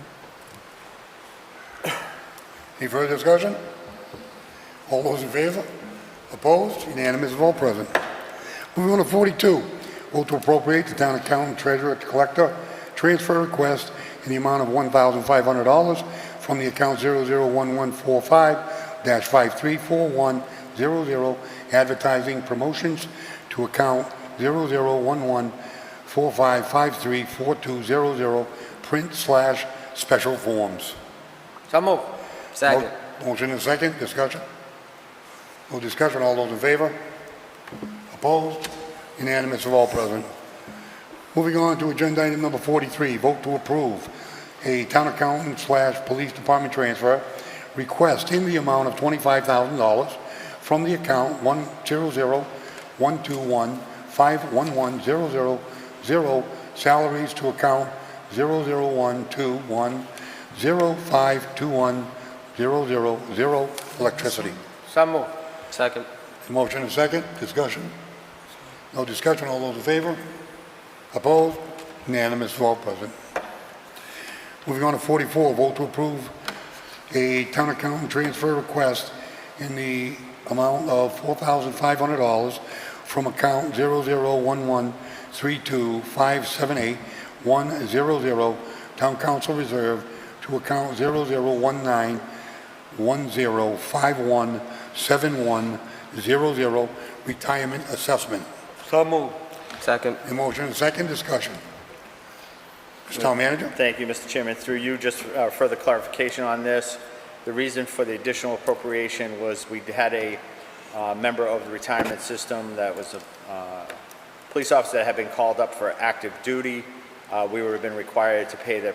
Any further discussion? All those in favor? Opposed? Unanimous of all present. Moving on to 42, vote to appropriate the town accountant, treasurer, collector transfer request in the amount of $1,500 from the account 001145-534100 advertising promotions to account 001145534200 print/special forms. So move. Second. Motion and second, discussion? No discussion, all those in favor? Opposed? Unanimous of all present. Moving on to agenda item number 43, vote to approve a town accountant / police department transfer request in the amount of $25,000 from the account 100-121-511-000 salaries to account 00121-0521-000 electricity. So move. Second. Motion and second, discussion? No discussion, all those in favor? Opposed? Unanimous of all present. Moving on to 44, vote to approve a town accountant transfer request in the amount of $4,500 from account 001132578100 town council reserve to account 001910517100 retirement assessment. So move. Second. A motion and second, discussion. Mr. Town Manager? Thank you, Mr. Chairman. Through you, just further clarification on this. The reason for the additional appropriation was we had a member of the retirement system that was a police officer that had been called up for active duty. We would have been required to pay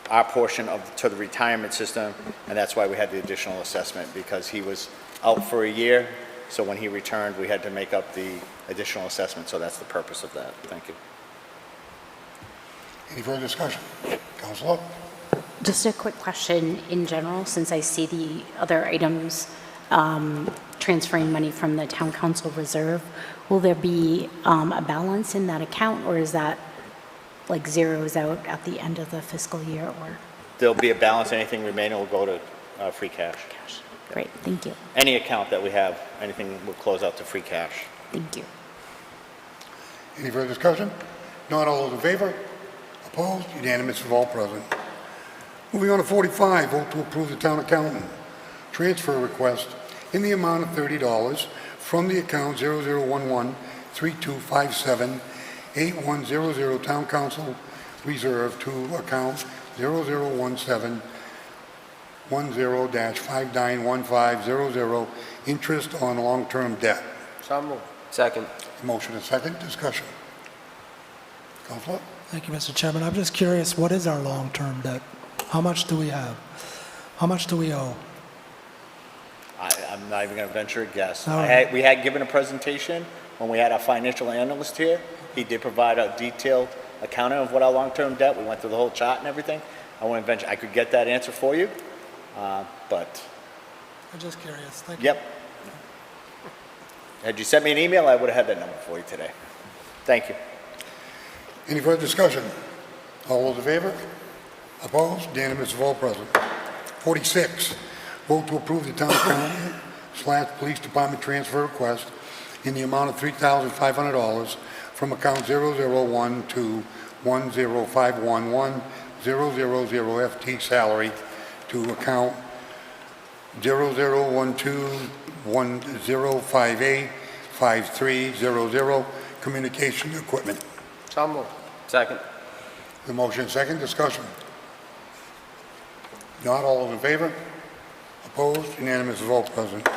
our portion to the retirement system, and that's why we had the additional assessment, because he was out for a year. So when he returned, we had to make up the additional assessment. So that's the purpose of that. Thank you. Any further discussion? Councilor? Just a quick question in general, since I see the other items transferring money from the town council reserve, will there be a balance in that account, or is that like zeros out at the end of the fiscal year, or There'll be a balance. Anything remaining will go to free cash. cash? Great, thank you, Any account that we have, anything will close out to free cash. thank you. Any further discussion? Not all those in favor? Opposed? Unanimous of all present. Moving on to 45, vote to approve the town accountant transfer request in the amount of $30 from the account 001132578100 town council reserve to account 001710-591500 interest on long-term debt. So move. Second. Motion and second, discussion. Councilor? Thank you, Mr. Chairman. I'm just curious, what is our long-term debt? How much do we have? How much do we owe? I'm not even going to venture a guess. All right. We had given a presentation when we had our financial analyst here. He did provide a detailed accounting of what our long-term debt. We went through the whole chart and everything. I wouldn't venture. I could get that answer for you, but I'm just curious. Thank you. yep. Had you sent me an email, I would have had that number for you today. Thank you. Any further discussion? All those in favor? Opposed? Unanimous of all present. 46, vote to approve the town accountant / police department transfer request in the amount of $3,500 from account 001210511000 FT salary to account 001210585300, communication equipment. So moved. Second. The motion second, discussion. Not all those in favor? Opposed? Unanimous vote, President.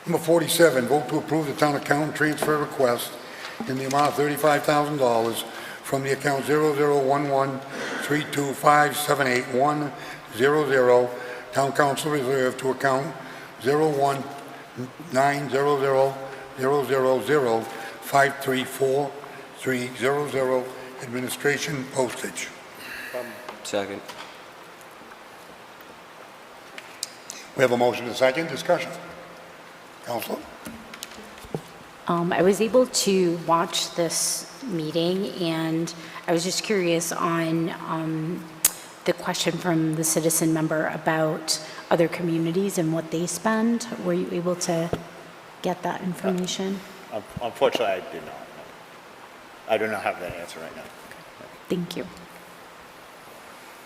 Number 47, vote to approve the town accountant transfer request in the amount of $35,000 from the account 001132578100, town council reserve, to account 0190000534300, administration postage. Second. We have a motion and a second, discussion. Councilor? I was able to watch this meeting, and I was just curious on the question from the citizen member about other communities and what they spend. Were you able to get that information? Unfortunately, I did not. I do not have that answer right now. Thank you.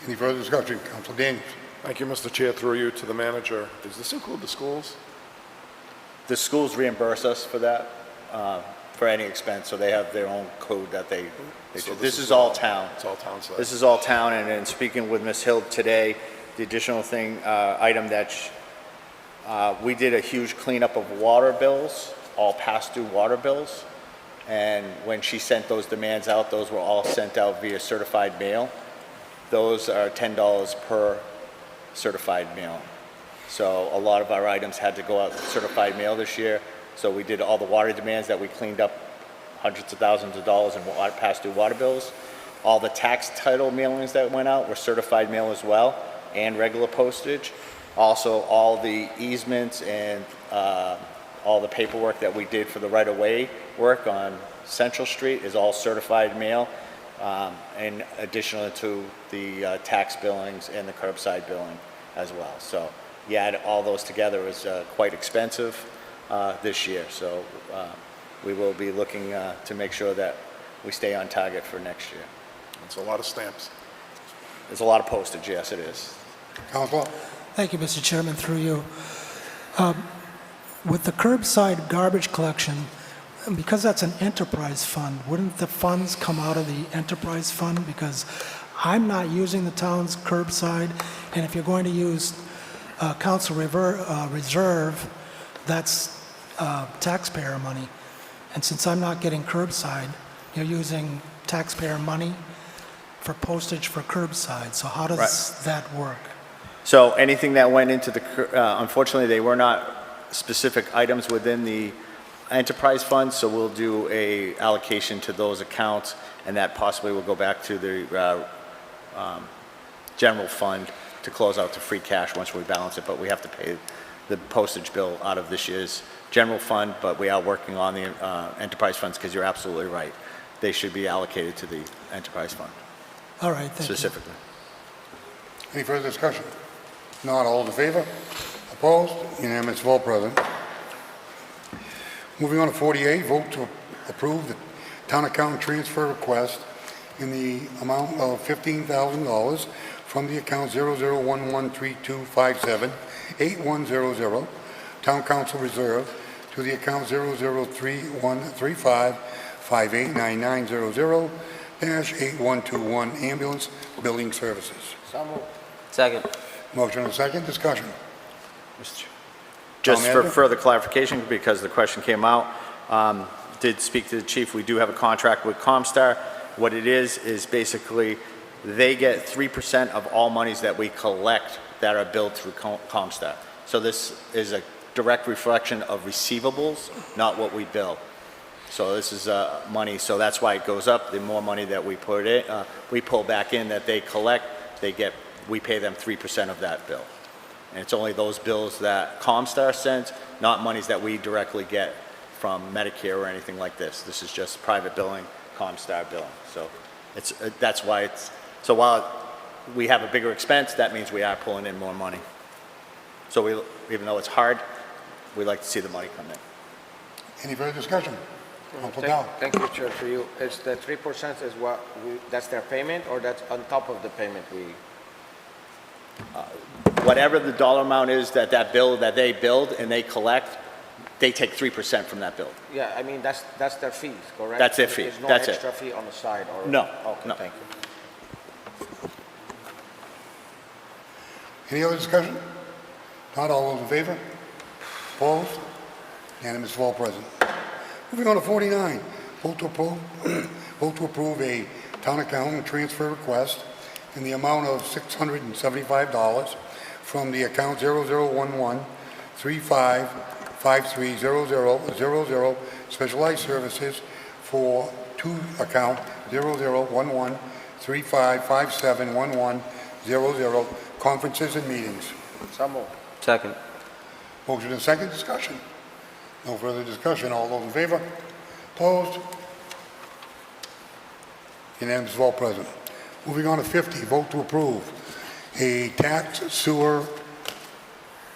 Any further discussion? Councilor Daniels? Thank you, Mr. Chair, through you to the manager. Does this include the schools? The schools reimburse us for that, for any expense, so they have their own code that they So do. This is all town. It's all town side. This is all town, and in speaking with Ms. Hill today, the additional item that we did a huge cleanup of water bills, all past due water bills, and when she sent those demands out, those were all sent out via certified mail. Those are $10 per certified mail. So a lot of our items had to go out certified mail this year. So we did all the water demands that we cleaned up, hundreds of thousands of dollars in past due water bills. All the tax title mailings that went out were certified mail as well, and regular postage. Also, all the easements and all the paperwork that we did for the right-of-way work on Central Street is all certified mail, in addition to the tax billings and the curbside billing as well. So you add all those together, is quite expensive this year. So we will be looking to make sure that we stay on target for next year. It's a lot of stamps. There's a lot of postage, yes, it is. Councilor? Thank you, Mr. Chairman, through you. With the curbside garbage collection, because that's an enterprise fund, wouldn't the funds come out of the enterprise fund? Because I'm not using the town's curbside, and if you're going to use council reserve, that's taxpayer money. And since I'm not getting curbside, you're using taxpayer money for postage for curbside. So how does that work? So anything that went into the, unfortunately, they were not specific items within the enterprise fund, so we'll do a allocation to those accounts, and that possibly will go back to the general fund to close out to free cash once we balance it, but we have to pay the postage bill out of this year's general fund, but we are working on the enterprise funds, because you're absolutely right. They should be allocated to the enterprise fund All right, thank you. specifically. Any further discussion? Not all in favor? Opposed? Unanimous vote, President. Moving on to 48, vote to approve the town accountant transfer request in the amount of $15,000 from the account 001132578100, town council reserve, to the account 003135589900-8121 ambulance billing services. So moved. Second. Motion and second, discussion. Just Town for manager? further clarification, because the question came out, did speak to the chief, we do have a contract with Comstar. What it is basically they get 3% of all monies that we collect that are billed through Comstar. So this is a direct reflection of receivables, not what we bill. So this is money, so that's why it goes up. The more money that we put in, we pull back in that they collect, we pay them 3% of that bill. And it's only those bills that Comstar sends, not monies that we directly get from Medicare or anything like this. This is just private billing, Comstar billing. So that's why so while we have a bigger expense, that means we are pulling in more money. So even though it's hard, we like to see the money come in. Any further discussion? Council Dow. Thank you, Chair, through you. Is the 3% is what, that's their payment, or that's on top of the payment we? Whatever the dollar amount is that they build and they collect, they take 3% from that bill. Yeah, I mean, that's their fees, correct? That's their fee. There's no That's it. extra fee on the side, or? No, Okay, no. thank you. Any other discussion? Not all those in favor? Opposed? Unanimous of all present. Moving on to 49, vote to approve a town accountant transfer request in the amount of $675 from the account 0011-35530000 Specialized Services to account 0011-35571100 Conferences and Meetings. So moved. Second. Motion and second, discussion. No further discussion. All those in favor? Opposed? Unanimous of all present. Moving on to 50, vote to approve a tax sewer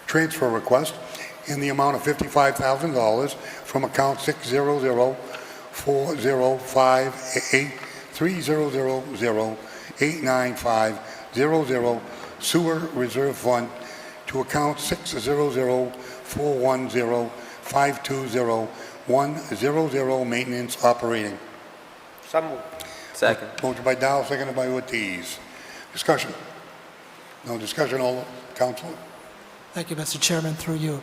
transfer request in the amount of $55,000 from account 600-405-8300089500 Sewer Reserve Fund to account 600-410-520-100 Maintenance Operating. So moved. Second. Motion by Dow, seconded by Ortiz. Discussion. No discussion, all council? Thank you, Mr. Chairman, through you.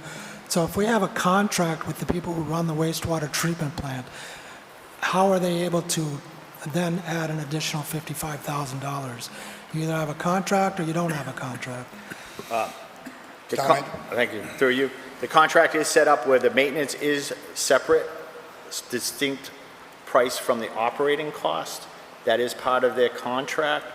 So if we have a contract with the people who run the wastewater treatment plant, how are they able to then add an additional $55,000? You either have a contract or you don't have a contract. Thank you. Through you. The contract is set up where the maintenance is separate, distinct price from the operating cost. That is part of their contract.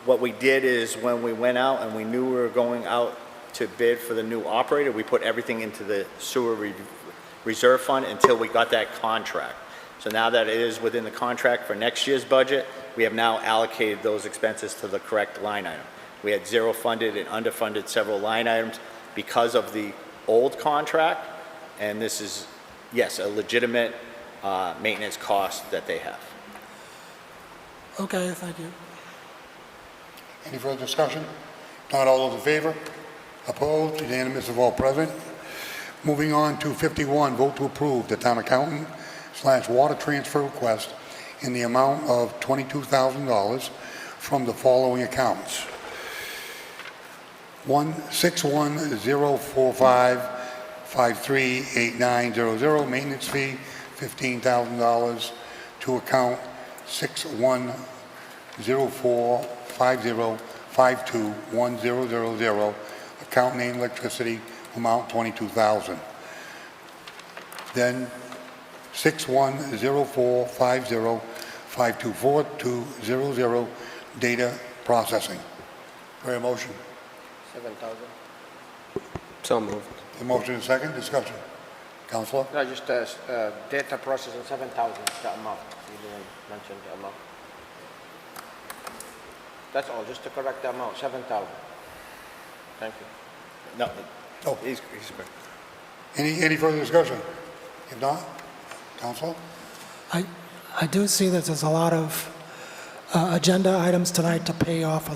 What we did is when we went out and we knew we were going out to bid for the new operator, we put everything into the sewer reserve fund until we got that contract. So now that it is within the contract for next year's budget, we have now allocated those expenses to the correct line item. We had zero funded and underfunded several line items because of the old contract, and this is, yes, a legitimate maintenance cost that they have. Okay, thank you. Any further discussion? Not all those in favor? Opposed? Unanimous of all present. Moving on to 51, vote to approve the town accountant / water transfer request in the amount of $22,000 from the following accounts. 61045538900 maintenance fee, $15,000 to account 610450521000, account name electricity, amount $22,000. Then 610450524200 data processing. Very motion. 7,000? So moved. The motion is second. Discussion. Counselor? No, just data processing, 7,000, the amount. You didn't mention the amount. That's all, just to correct the amount, 7,000. Thank you. No, Oh. he's great. Any further discussion? If not, Counselor? I do see that there's a lot of agenda items tonight to pay off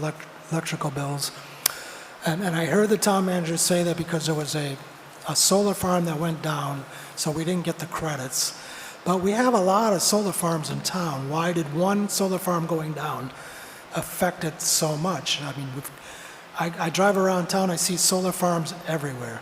electrical bills. And I heard the town manager say that because there was a solar farm that went down, so we didn't get the credits. But we have a lot of solar farms in town. Why did one solar farm going down affect it so much? I mean, I drive around town, I see solar farms everywhere.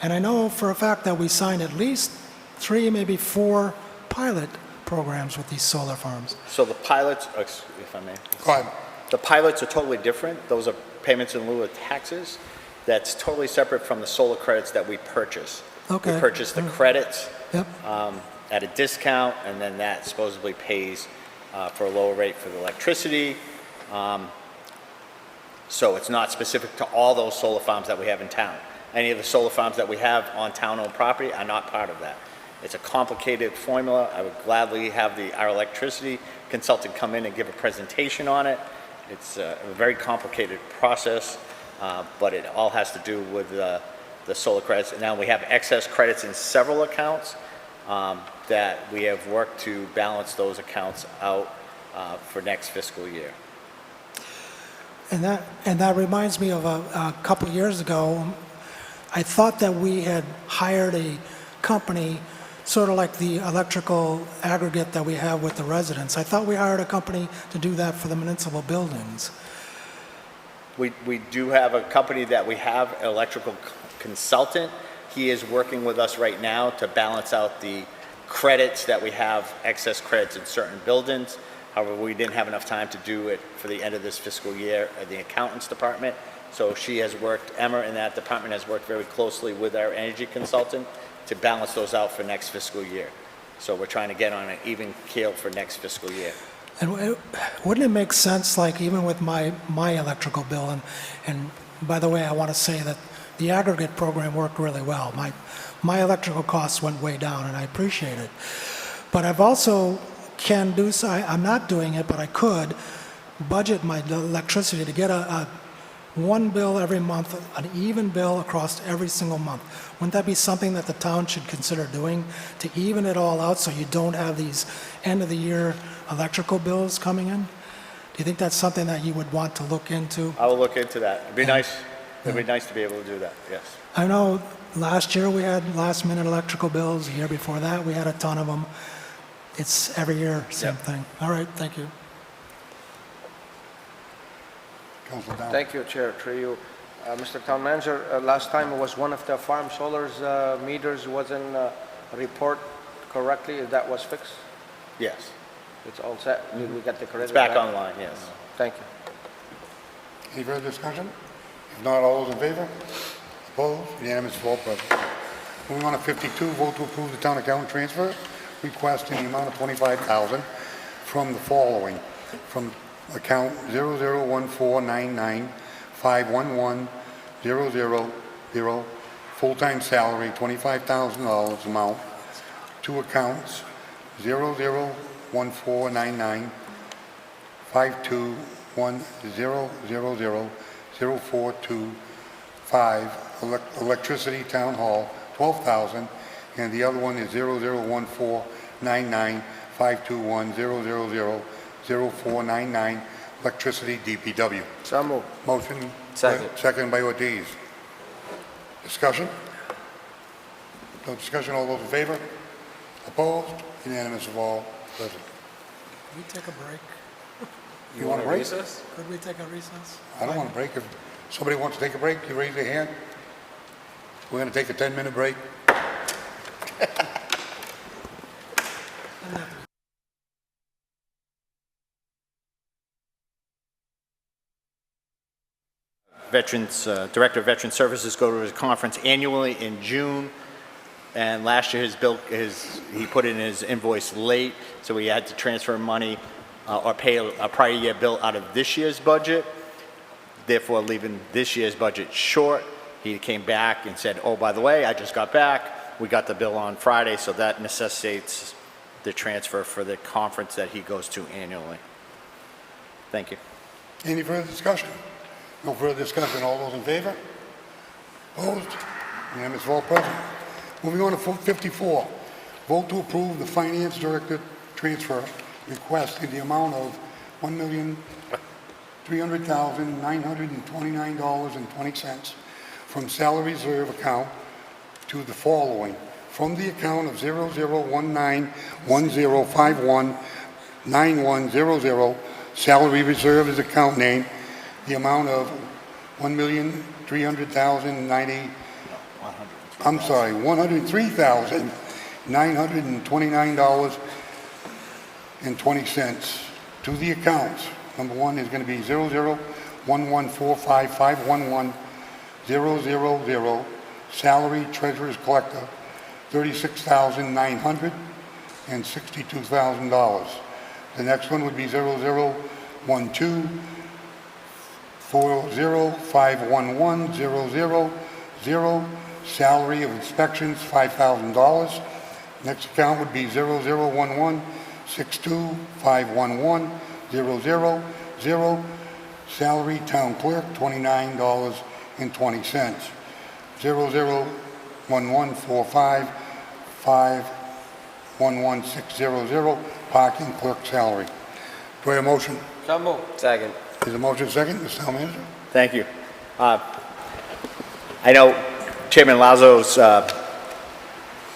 And I know for a fact that we signed at least 3, maybe 4 pilot programs with these solar farms. So the pilots, if I may, Go ahead. the pilots are totally different. Those are payments in lieu of taxes. That's totally separate from the solar credits that we purchase. Okay. We purchase the credits Yep. at a discount, and then that supposedly pays for a lower rate for the electricity. So it's not specific to all those solar farms that we have in town. Any of the solar farms that we have on town-owned property are not part of that. It's a complicated formula. I would gladly have our electricity consultant come in and give a presentation on it. It's a very complicated process, but it all has to do with the solar credits. Now we have excess credits in several accounts. that we have worked to balance those accounts out for next fiscal year. And that reminds me of a couple of years ago, I thought that we had hired a company, sort of like the electrical aggregate that we have with the residents. I thought we hired a company to do that for the municipal buildings. We do have a company that we have, an electrical consultant. He is working with us right now to balance out the credits that we have, excess credits in certain buildings. However, we didn't have enough time to do it for the end of this fiscal year at the accountant's department. So she has worked, Emma in that department has worked very closely with our energy consultant to balance those out for next fiscal year. So we're trying to get on an even keel for next fiscal year. And wouldn't it make sense, like even with my electrical bill, and by the way, I want to say that the aggregate program worked really well. My electrical costs went way down, and I appreciate it. But I've also can do so, I'm not doing it, but I could budget my electricity to get a one bill every month, an even bill across every single month. Wouldn't that be something that the town should consider doing, to even it all out so you don't have these end of the year electrical bills coming in? Do you think that's something that you would want to look into? I will look into that. It'd be nice. It'd be nice to be able to do that, yes. I know last year we had last minute electrical bills. The year before that, we had a ton of them. It's every year, same thing. All right, thank you. Councilor Down. Thank you, Chair, through you. Mr. Town Manager, last time it was one of the farm solar's meters wasn't report correctly. That was fixed? Yes. It's all set? Did we get the credit It's back back? online, yes. Thank you. Any further discussion? If not, all those in favor? Opposed? Unanimous vote, present. Moving on to 52, vote to approve the town account transfer request in the amount of $25,000 from the following. From account 001499511000, full-time salary, $25,000 amount, to accounts 0014995210000425, electricity town hall, $12,000, and the other one is 0014995210000499, electricity DPW. So moved. Motion. Second. Second by Ortiz. Discussion? No discussion, all those in favor? Opposed? Unanimous of all present. Could we take a break? You want a break? Could we take a recess? I don't want a break. If somebody wants to take a break, you raise your hand. We're going to take a 10-minute break. Director of Veteran Services go to his conference annually in June, and last year he put in his invoice late, so he had to transfer money or pay a prior year bill out of this year's budget, therefore leaving this year's budget short. He came back and said, oh, by the way, I just got back. We got the bill on Friday, so that necessitates the transfer for the conference that he goes to annually. Thank you. Any further discussion? No further discussion. All those in favor? Opposed? Unanimous of all present. Moving on to 54. Vote to approve the Finance Director transfer request in the amount of $1,300,929.20 from salary reserve account to the following. From the account of 001910519100, salary reserve is account name, the amount of $103,929.20 to the accounts. Number one is going to be 001145511000, salary treasurer's collector, $36,900 and $62,000. The next one would be 001240511000, salary of inspections, $5,000. Next account would be 001162511000, salary town clerk, $29.20. 001145511000, 11600, parking clerk salary. Do I have a motion? So moved. Second. Is the motion second, Mr. Town Manager? Thank you. I know Chairman Lazo's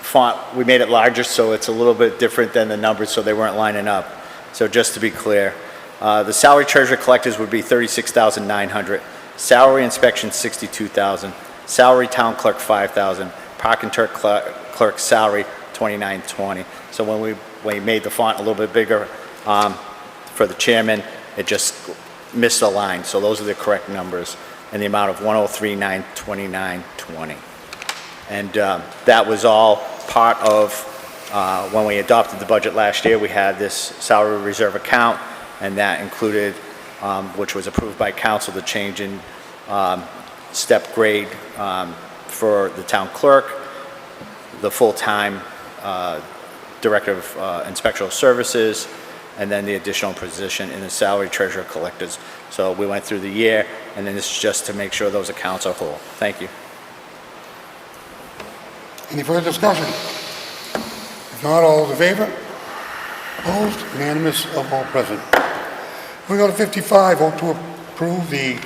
font, we made it larger, so it's a little bit different than the numbers, so they weren't lining up. So just to be clear, the salary treasurer collectors would be $36,900, salary inspection $62,000, salary town clerk $5,000, parking clerk salary $29.20. So when we made the font a little bit bigger for the chairman, it just missed a line. So those are the correct numbers, in the amount of $103,929.20. And that was all part of, when we adopted the budget last year, we had this salary reserve account, and that included, which was approved by council, the change in step grade for the town clerk, the full-time director of inspectional services, and then the additional position in the salary treasurer collectors. So we went through the year, and then this is just to make sure those accounts are whole. Thank you. Any further discussion? If not, all those in favor? Opposed? Unanimous of all present. We go to 55, vote to approve the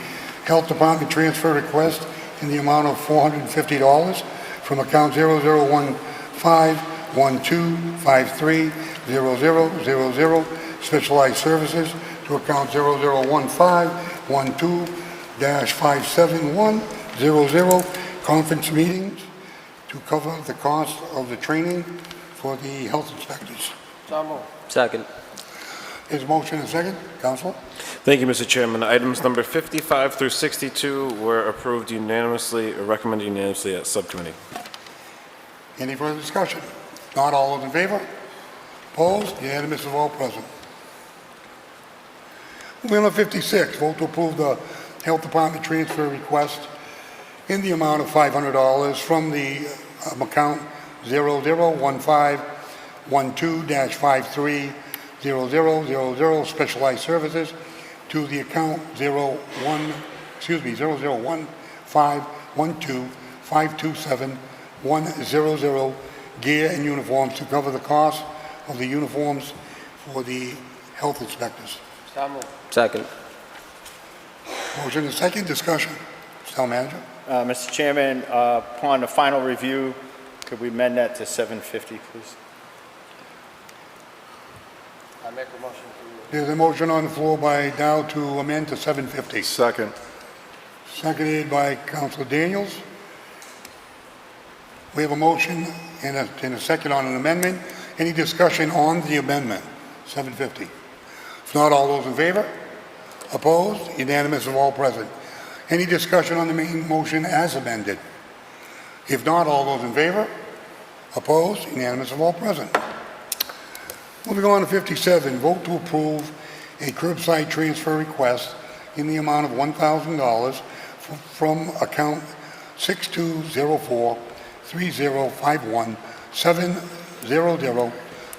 Health Department transfer request in the amount of $450 from account 001512530000, specialized services, to account 001512-57100, conference meetings, to cover the cost of the training for the health inspectors. So moved. Second. Is motion and second? Council? Thank you, Mr. Chairman. Items number 55 through 62 were approved unanimously, or recommended unanimously at subcommittee. Any further discussion? Not all those in favor? Opposed? Unanimous of all present. Moving on to 56, vote to approve the Health Department transfer request in the amount of $500 from the account 001512-530000, specialized services, to the account 001512-527-100, gear and uniforms, to cover the cost of the uniforms for the health inspectors. So moved. Second. Motion and second, discussion. Town Manager? Mr. Chairman, upon the final review, could we amend that to $750, please? I make a motion to... There's a motion on the floor by Dow to amend to $750. Second. Seconded by Councilor Daniels. We have a motion and a second on an amendment. Any discussion on the amendment? $750. If not, all those in favor? Opposed? Unanimous of all present. Any discussion on the main motion as amended? If not, all those in favor? Opposed? Unanimous of all present. Moving on to 57, vote to approve a curbside transfer request in the amount of $1,000 from account 6204-3051-700,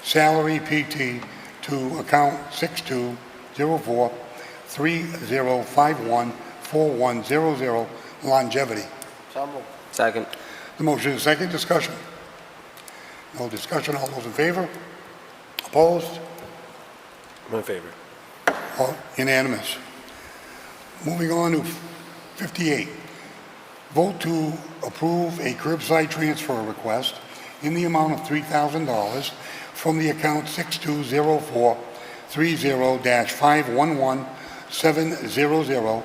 salary PT, to account 6204-3051-4100, longevity. So moved. Second. The motion is second, discussion. No discussion, all those in favor? Opposed? I'm in favor. All unanimous. Moving on to 58. Vote to approve a curbside transfer request in the amount of $3,000 from the account 6204-30-511-700,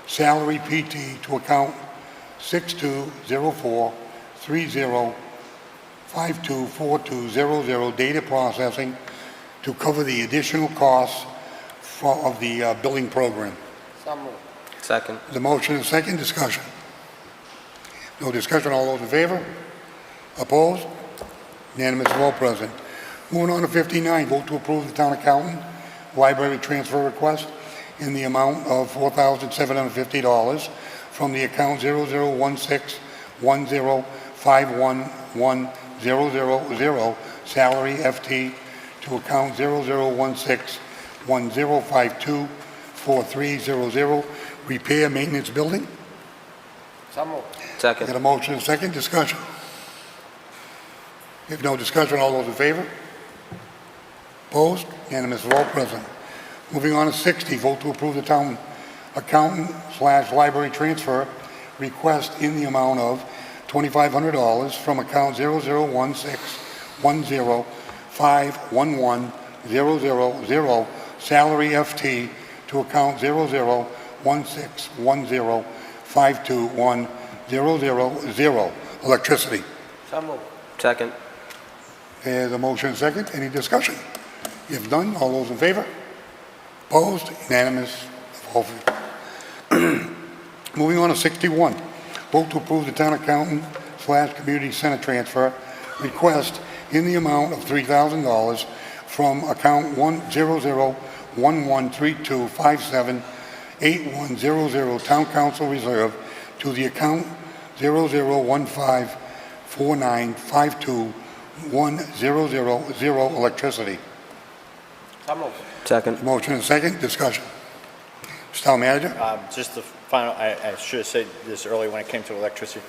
salary PT, to account 6204-30-524200, data processing, to cover the additional costs of the billing program. So moved. Second. The motion is second, discussion. No discussion, all those in favor? Opposed? Unanimous of all present. Moving on to 59, vote to approve the town accountant library transfer request in the amount of $4,750 from the account 001610511000, salary FT, to account 001610524300, repair maintenance building. So moved. Got Second. a motion and second, discussion. If no discussion, all those in favor? Opposed? Unanimous of all present. Moving on to 60, vote to approve the town accountant/library transfer request in the amount of $2,500 from account 001610511000 salary FT to account 001610521000 electricity. So moved. Second. There's a motion and second. Any discussion? If none, all those in favor? Opposed? Unanimous of all. Moving on to 61. Vote to approve the town accountant/community center transfer request in the amount of $3,000 from account 1001132578100 town council reserve to the account 001549521000 electricity. So moved. Second. Motion and second, discussion. Mr. Town Manager? Just the final, I should have said this earlier when it came to electricity.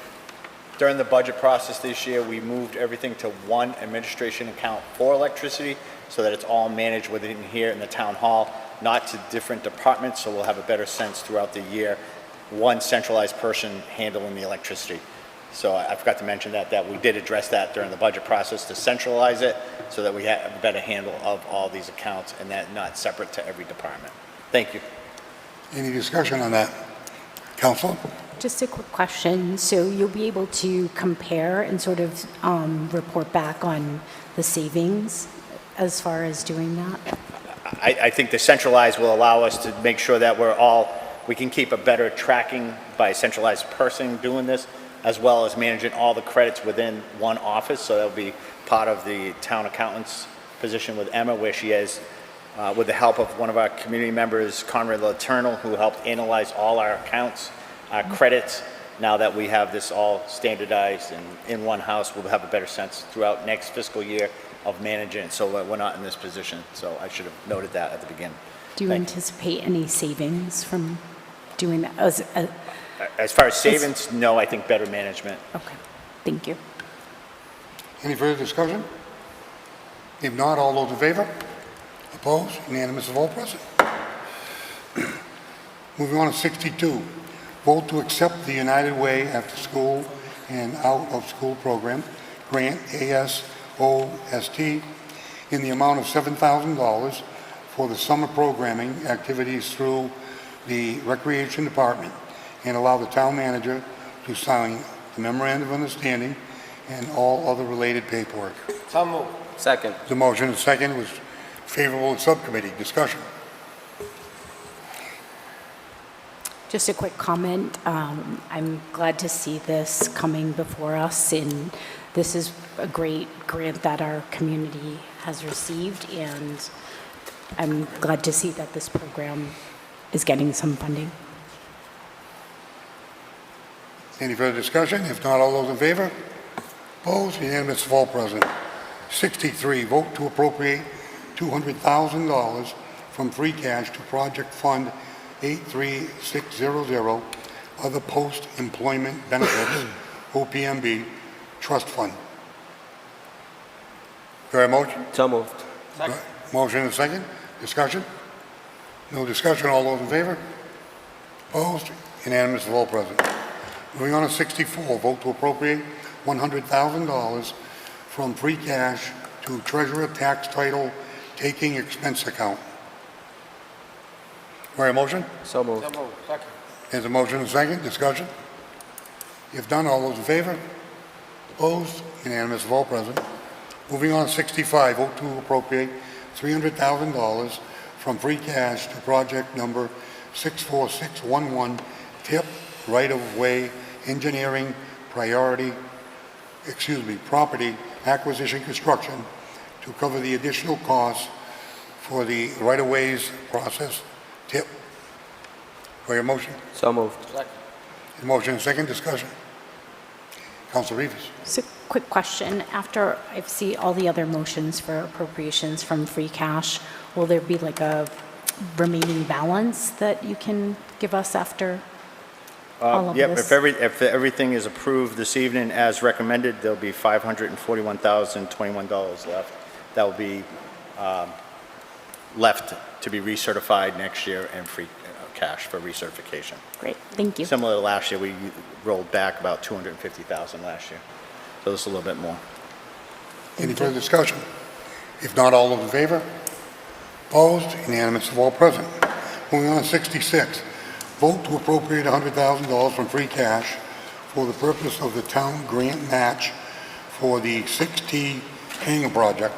During the budget process this year, we moved everything to one administration account for electricity so that it's all managed within here in the town hall, not to different departments, so we'll have a better sense throughout the year. One centralized person handling the electricity. So I forgot to mention that we did address that during the budget process to centralize it so that we have a better handle of all these accounts and that not separate to every department. Thank you. Any discussion on that? Council? Just a quick question. So you'll be able to compare and sort of report back on the savings as far as doing that? I think the centralized will allow us to make sure that we can keep a better tracking by a centralized person doing this, as well as managing all the credits within one office. So that'll be part of the town accountant's position with Emma, where she has, with the help of one of our community members, Conrad Laternal, who helped analyze all our accounts, our credits. Now that we have this all standardized and in one house, we'll have a better sense throughout next fiscal year of managing it, so that we're not in this position. So I should have noted that at the beginning. Do you Thank you. anticipate any savings from doing that? As far as savings, no, I think better management. Okay, thank you. Any further discussion? If not, all those in favor? Opposed? Unanimous of all present. Moving on to 62. Vote to accept the United Way After School and Out of School Program grant, ASOST, in the amount of $7,000 for the summer programming activities through the Recreation Department, and allow the town manager to sign the memorandum of understanding and all other related paperwork. So moved. Second. The motion and second was favorable in subcommittee. Discussion. Just a quick comment. I'm glad to see this coming before us, and this is a great grant that our community has received, and I'm glad to see that this program is getting some funding. Any further discussion? If not, all those in favor? Opposed? Unanimous of all present. 63, vote to appropriate $200,000 from free cash to Project Fund 83600, Other Post-Employment Benefits, OPMB, Trust Fund. Do I have a motion? So moved. Motion and second. Discussion? No discussion. All those in favor? Opposed? Unanimous of all present. Moving on to 64, vote to appropriate $100,000 from free cash to Treasurer Tax Title Taking Expense Account. Do I have a motion? So moved. So moved. Second. There's a motion and second. Discussion? If done, all those in favor? Opposed? Unanimous of all present. Moving on to 65, vote to appropriate $300,000 from free cash to project number 64611, TIP Right-of-Way Engineering Property Acquisition Construction to cover the additional costs for the right-of-ways process, TIP. For your motion? So moved. Second. Motion and second. Discussion. Council Rivas. So, quick question. After I see all the other motions for appropriations from free cash, will there be like a remaining balance that you can give us after all of Yep, this? if everything is approved this evening as recommended, there'll be $541,021 left. That will be left to be recertified next year and free cash for recertification. Great, thank you. Similar to last year, we rolled back about $250,000 last year. So this is a little bit more. Any further discussion? If not, all those in favor? Opposed? Unanimous of all present. Moving on to 66. Vote to appropriate $100,000 from free cash for the purpose of the town grant match for the 6T hangar project.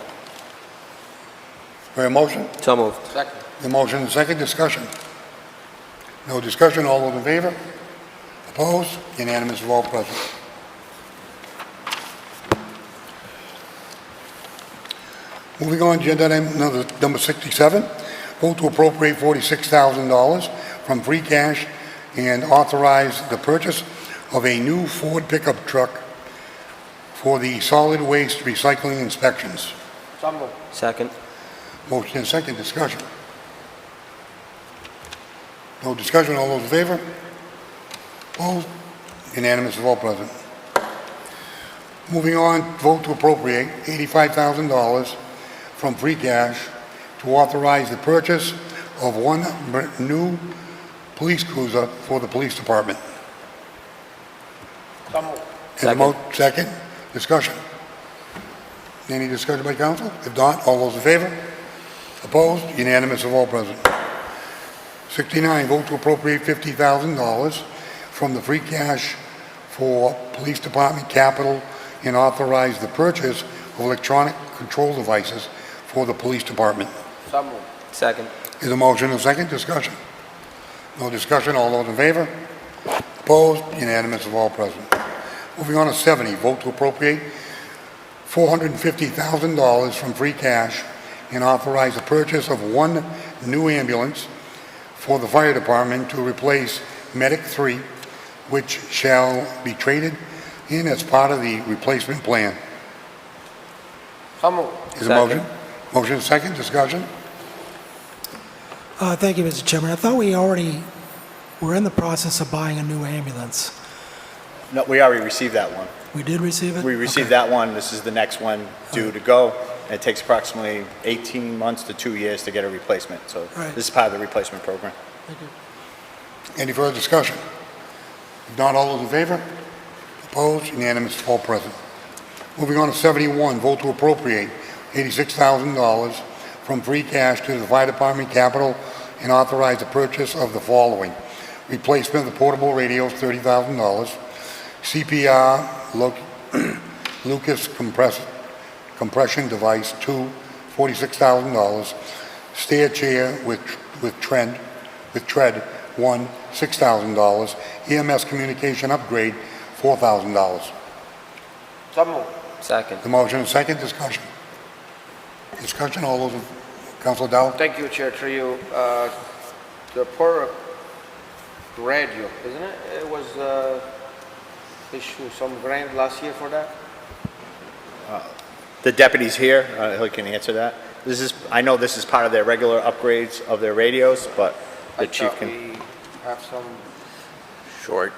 For a motion? So moved. Second. The motion and second discussion. No discussion, all those in favor? Opposed? Unanimous of all present. Moving on, agenda item number 67, vote to appropriate $46,000 from free cash and authorize the purchase of a new Ford pickup truck for the solid waste recycling inspections. So moved. Second. Motion and second discussion. No discussion, all those in favor? Opposed? Unanimous of all present. Moving on, vote to appropriate $85,000 from free cash to authorize the purchase of one new police cruiser for the police department. So moved. And second, discussion. Any discussion by council? If not, all those in favor? Opposed? Unanimous of all present. 69, vote to appropriate $50,000 from the free cash for police department capital and authorize the purchase of electronic control devices for the police department. So moved. Second. Is a motion and second discussion? No discussion, all those in favor? Opposed? Unanimous of all present. Moving on to 70, vote to appropriate $450,000 from free cash and authorize the purchase of one new ambulance for the fire department to replace Medic 3, which shall be traded in as part of the replacement plan. So moved. Is a motion? Motion and second discussion? Thank you, Mr. Chairman. I thought we already were in the process of buying a new ambulance. No, we already received that one. We did receive it? We received Okay. that one. This is the next one due to go. And it takes approximately 18 months to 2 years to get a replacement. So Right. this is part of the replacement program. Thank you. Any further discussion? If not, all those in favor? Opposed? Unanimous of all present. Moving on to 71, vote to appropriate $86,000 from free cash to the fire department capital and authorize the purchase of the following: replacement of the portable radios, $30,000; CPR Lucas compression device, 2, $46,000; stair chair with tread, 1, $6,000; EMS communication upgrade, $4,000. So moved. Second. The motion and second discussion. Discussion, all those in, Councilor Dow? Thank you, Chair, through you. The poor radio, isn't it? It was issued some grant last year for that? The deputy's here. He can answer that. I know this is part of their regular upgrades of their radios, but the chief I thought can. we have some, Short,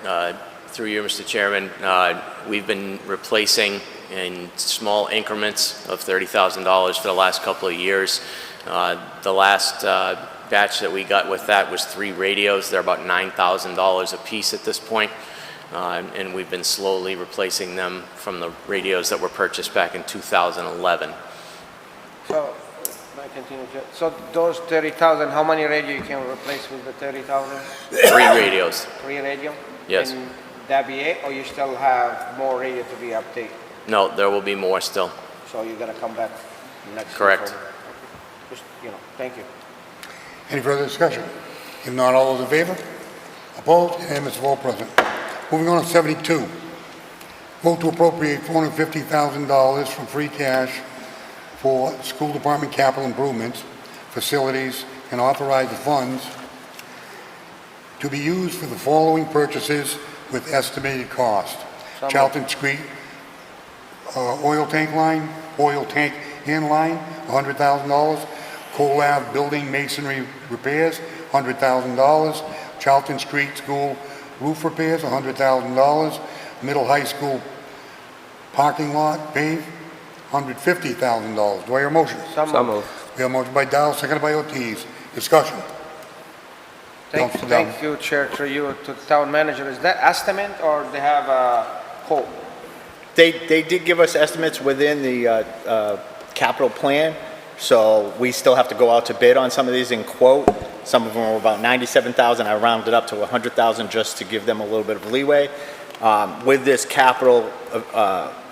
through you, Mr. Chairman, we've been replacing in small increments of $30,000 for the last couple of years. The last batch that we got with that was 3 radios. They're about $9,000 a piece at this point. And we've been slowly replacing them from the radios that were purchased back in 2011. so, may I continue, Chair? So those 30,000, how many radio you can replace with the 30,000? 3 radios. 3 radio? Yes. And that be it, or you still have more radio to be updated? No, there will be more still. So you're gonna come back next year? Correct. Just, thank you. Any further discussion? If not, all those in favor? Opposed? Unanimous of all present. Moving on to 72. Vote to appropriate $450,000 from free cash for school department capital improvements, facilities, and authorize the funds to be used for the following purchases with estimated cost: Charlton Street oil tank and line, $100,000; Cole Ave building masonry repairs, $100,000; Charlton Street school roof repairs, $100,000; Middle High School parking lot pave, $150,000. Do I hear a motion? So moved. We have a motion by Dow, seconded by Ortiz. Discussion. Councilor Dow. Thank you, Chair, through you to the town manager. Is that estimate or they have a quote? They did give us estimates within the capital plan, so we still have to go out to bid on some of these and quote. Some of them were about 97,000. I rounded up to 100,000 just to give them a little bit of leeway. With this capital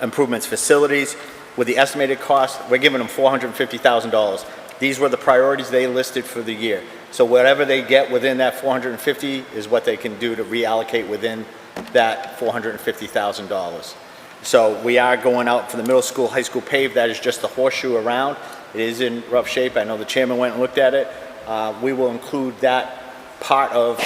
improvements facilities, with the estimated cost, we're giving them $450,000. These were the priorities they listed for the year. So whatever they get within that 450 is what they can do to reallocate within that $450,000. So we are going out for the middle school, high school pave. That is just the horseshoe around. It is in rough shape. I know the chairman went and looked at it. We will include that part of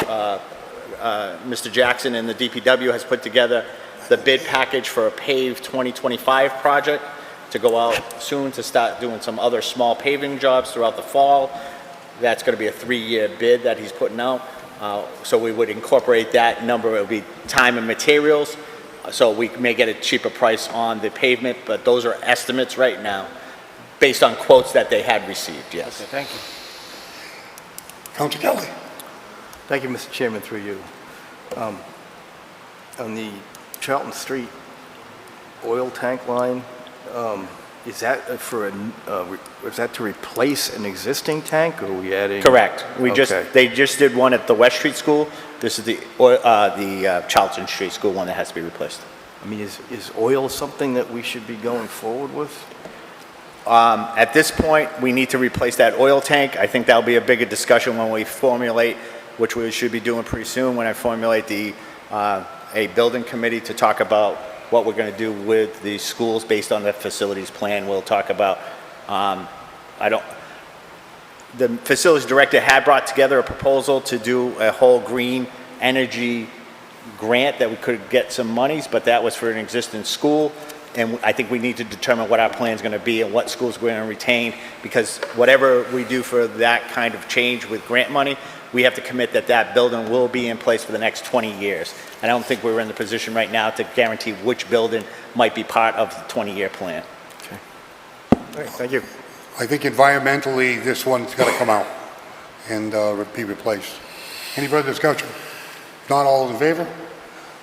Mr. Jackson and the DPW has put together the bid package for a pave 2025 project to go out soon to start doing some other small paving jobs throughout the fall. That's going to be a 3-year bid that he's putting out. So we would incorporate that number. It would be time and materials. So we may get a cheaper price on the pavement, but those are estimates right now based on quotes that they had received, yes. Okay, thank you. Councilor Kelly. Thank you, Mr. Chairman, through you. On the Charlton Street oil tank line, is that is that to replace an existing tank, or are we adding? Correct. Okay. They just did one at the West Street School. This is the Charlton Street School one that has to be replaced. I mean, is oil something that we should be going forward with? At this point, we need to replace that oil tank. I think that'll be a bigger discussion when we formulate, which we should be doing pretty soon, when I formulate a building committee to talk about what we're going to do with the schools based on the facilities plan. We'll talk about, the facilities director had brought together a proposal to do a whole green energy grant that we could get some monies, but that was for an existing school. And I think we need to determine what our plan is going to be and what schools we're going to retain, because whatever we do for that kind of change with grant money, we have to commit that that building will be in place for the next 20 years. And I don't think we're in the position right now to guarantee which building might be part of the 20-year plan. Okay. All right, thank you. I think environmentally, this one's got to come out and be replaced. Any further discussion? Not all in favor?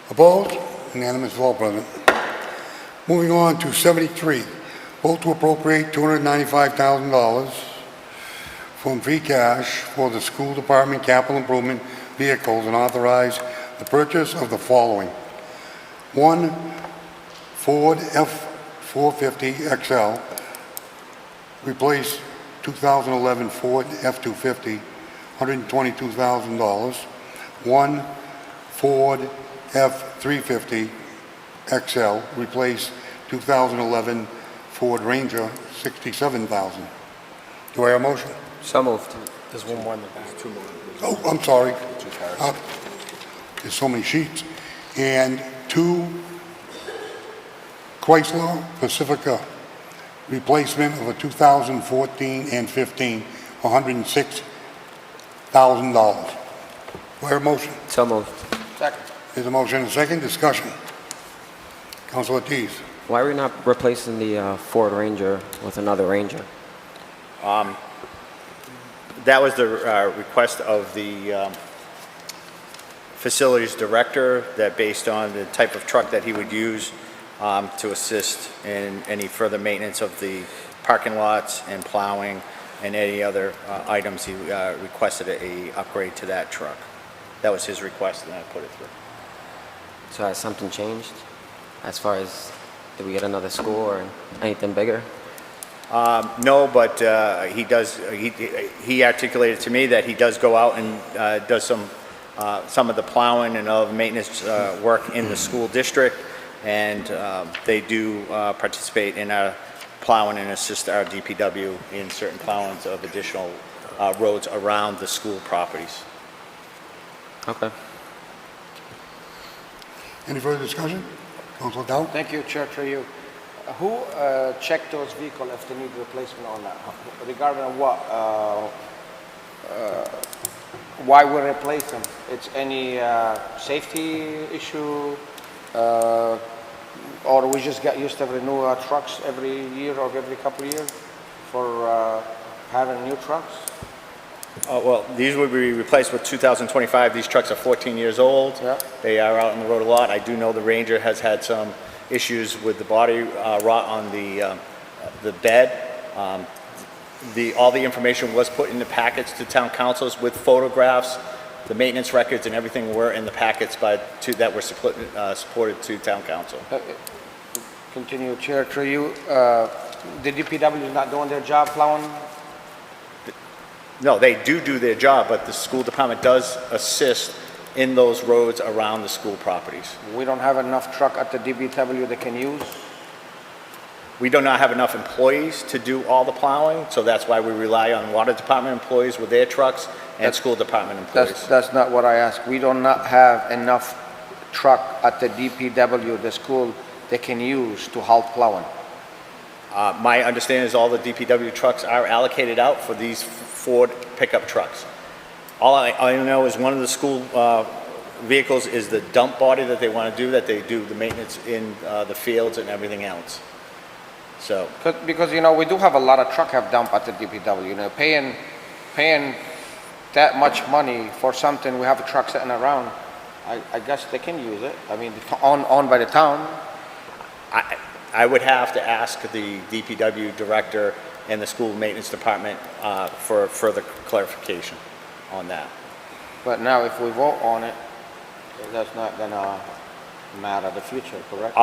Opposed? Unanimous vote, President. Moving on to 73. Vote to appropriate $295,000 from free cash for the school department capital improvement vehicles and authorize the purchase of the following. 1 Ford F-450 XL, replace 2011 Ford F-250, $122,000. 1 Ford F-350 XL, replace 2011 Ford Ranger, $67,000. Do I have a motion? So moved. There's one more in the back. Oh, I'm sorry. There's so many sheets. And 2 Chrysler Pacifica, replacement of a 2014 and 15, $106,000. Do I have a motion? So moved. Second. There's a motion and a second. Discussion. Councilor Ortiz. Why are we not replacing the Ford Ranger with another Ranger? That was the request of the facilities director, that based on the type of truck that he would use to assist in any further maintenance of the parking lots and plowing and any other items, he requested a upgrade to that truck. That was his request, and I put it through. So has something changed as far as, did we get another school or anything bigger? No, but he articulated to me that he does go out and does some of the plowing and other maintenance work in the school district, and they do participate in our plowing and assist our DPW in certain plowings of additional roads around the school properties. Okay. Any further discussion? Councilor Dow? Thank you, Chair, through you. Who checked those vehicles if they need replacement or not? Regarding what? Why we replace them? It's any safety issue? Or we just get used to renew our trucks every year or every couple of years for having new trucks? Well, these would be replaced with 2025. These trucks are 14 years old. Yeah. They are out on the road a lot. I do know the Ranger has had some issues with the body rot on the bed. All the information was put in the packets to town councils with photographs. The maintenance records and everything were in the packets that were supported to town council. Continue, Chair, through you. The DPW is not doing their job plowing? No, they do their job, but the school department does assist in those roads around the school properties. We don't have enough truck at the DPW they can use? We do not have enough employees to do all the plowing, so that's why we rely on water department employees with their trucks and school department employees. That's not what I asked. We do not have enough truck at the DPW, the school, they can use to haul plowing. My understanding is all the DPW trucks are allocated out for these Ford pickup trucks. All I know is one of the school vehicles is the dump body that they want to do, that they do the maintenance in the fields and everything else. So, Because, you know, we do have a lot of truck have dump at the DPW, you know, paying that much money for something, we have a truck sitting around, I guess they can use it. I mean, owned by the town. I would have to ask the DPW director and the school maintenance department for further clarification on that. But now if we vote on it, that's not gonna matter the future, correct?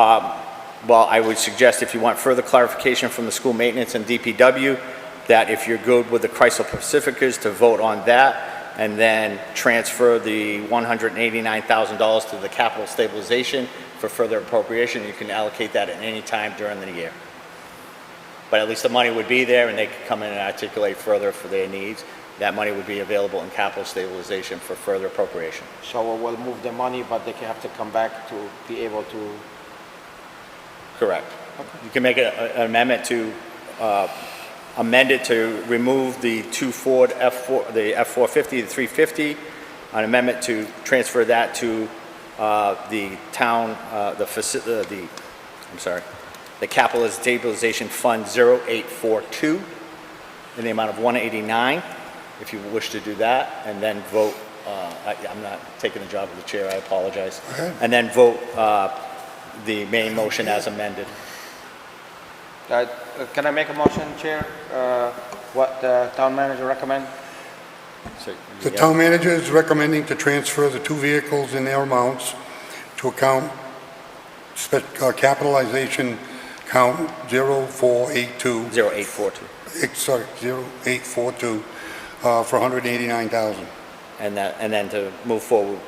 Well, I would suggest if you want further clarification from the school maintenance and DPW, that if you're good with the Chrysler Pacificas, to vote on that and then transfer the $189,000 to the capital stabilization for further appropriation. You can allocate that at any time during the year. But at least the money would be there and they could come in and articulate further for their needs. That money would be available in capital stabilization for further appropriation. So we'll move the money, but they have to come back to be able to... Correct. You can make an amendment to amend it to remove the two Ford the F-450, the 350, an amendment to transfer that to the town, the capital stabilization fund 0842 in the amount of 189, if you wish to do that, and then vote. I'm not taking the job of the chair, I apologize. Okay. And then vote the main motion as amended. Can I make a motion, Chair? What the town manager recommend? So, The town manager is recommending to transfer the two vehicles in their amounts to account capitalization count 0482. 0842. 0842 for $189,000. And then to move forward,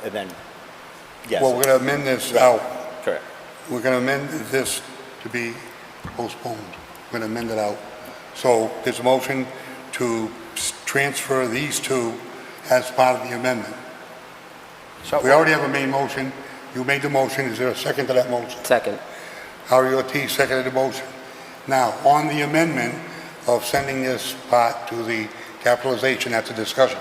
and then, yes. Well, we're going to amend this out. Correct. We're going to amend this to be postponed. We're going to amend it out. So there's a motion to transfer these two as part of the amendment. So We already have a main motion. You made the motion. Is there a second to that motion? Second. Harry Ortiz seconded the motion. Now, on the amendment of sending this part to the capitalization, that's a discussion.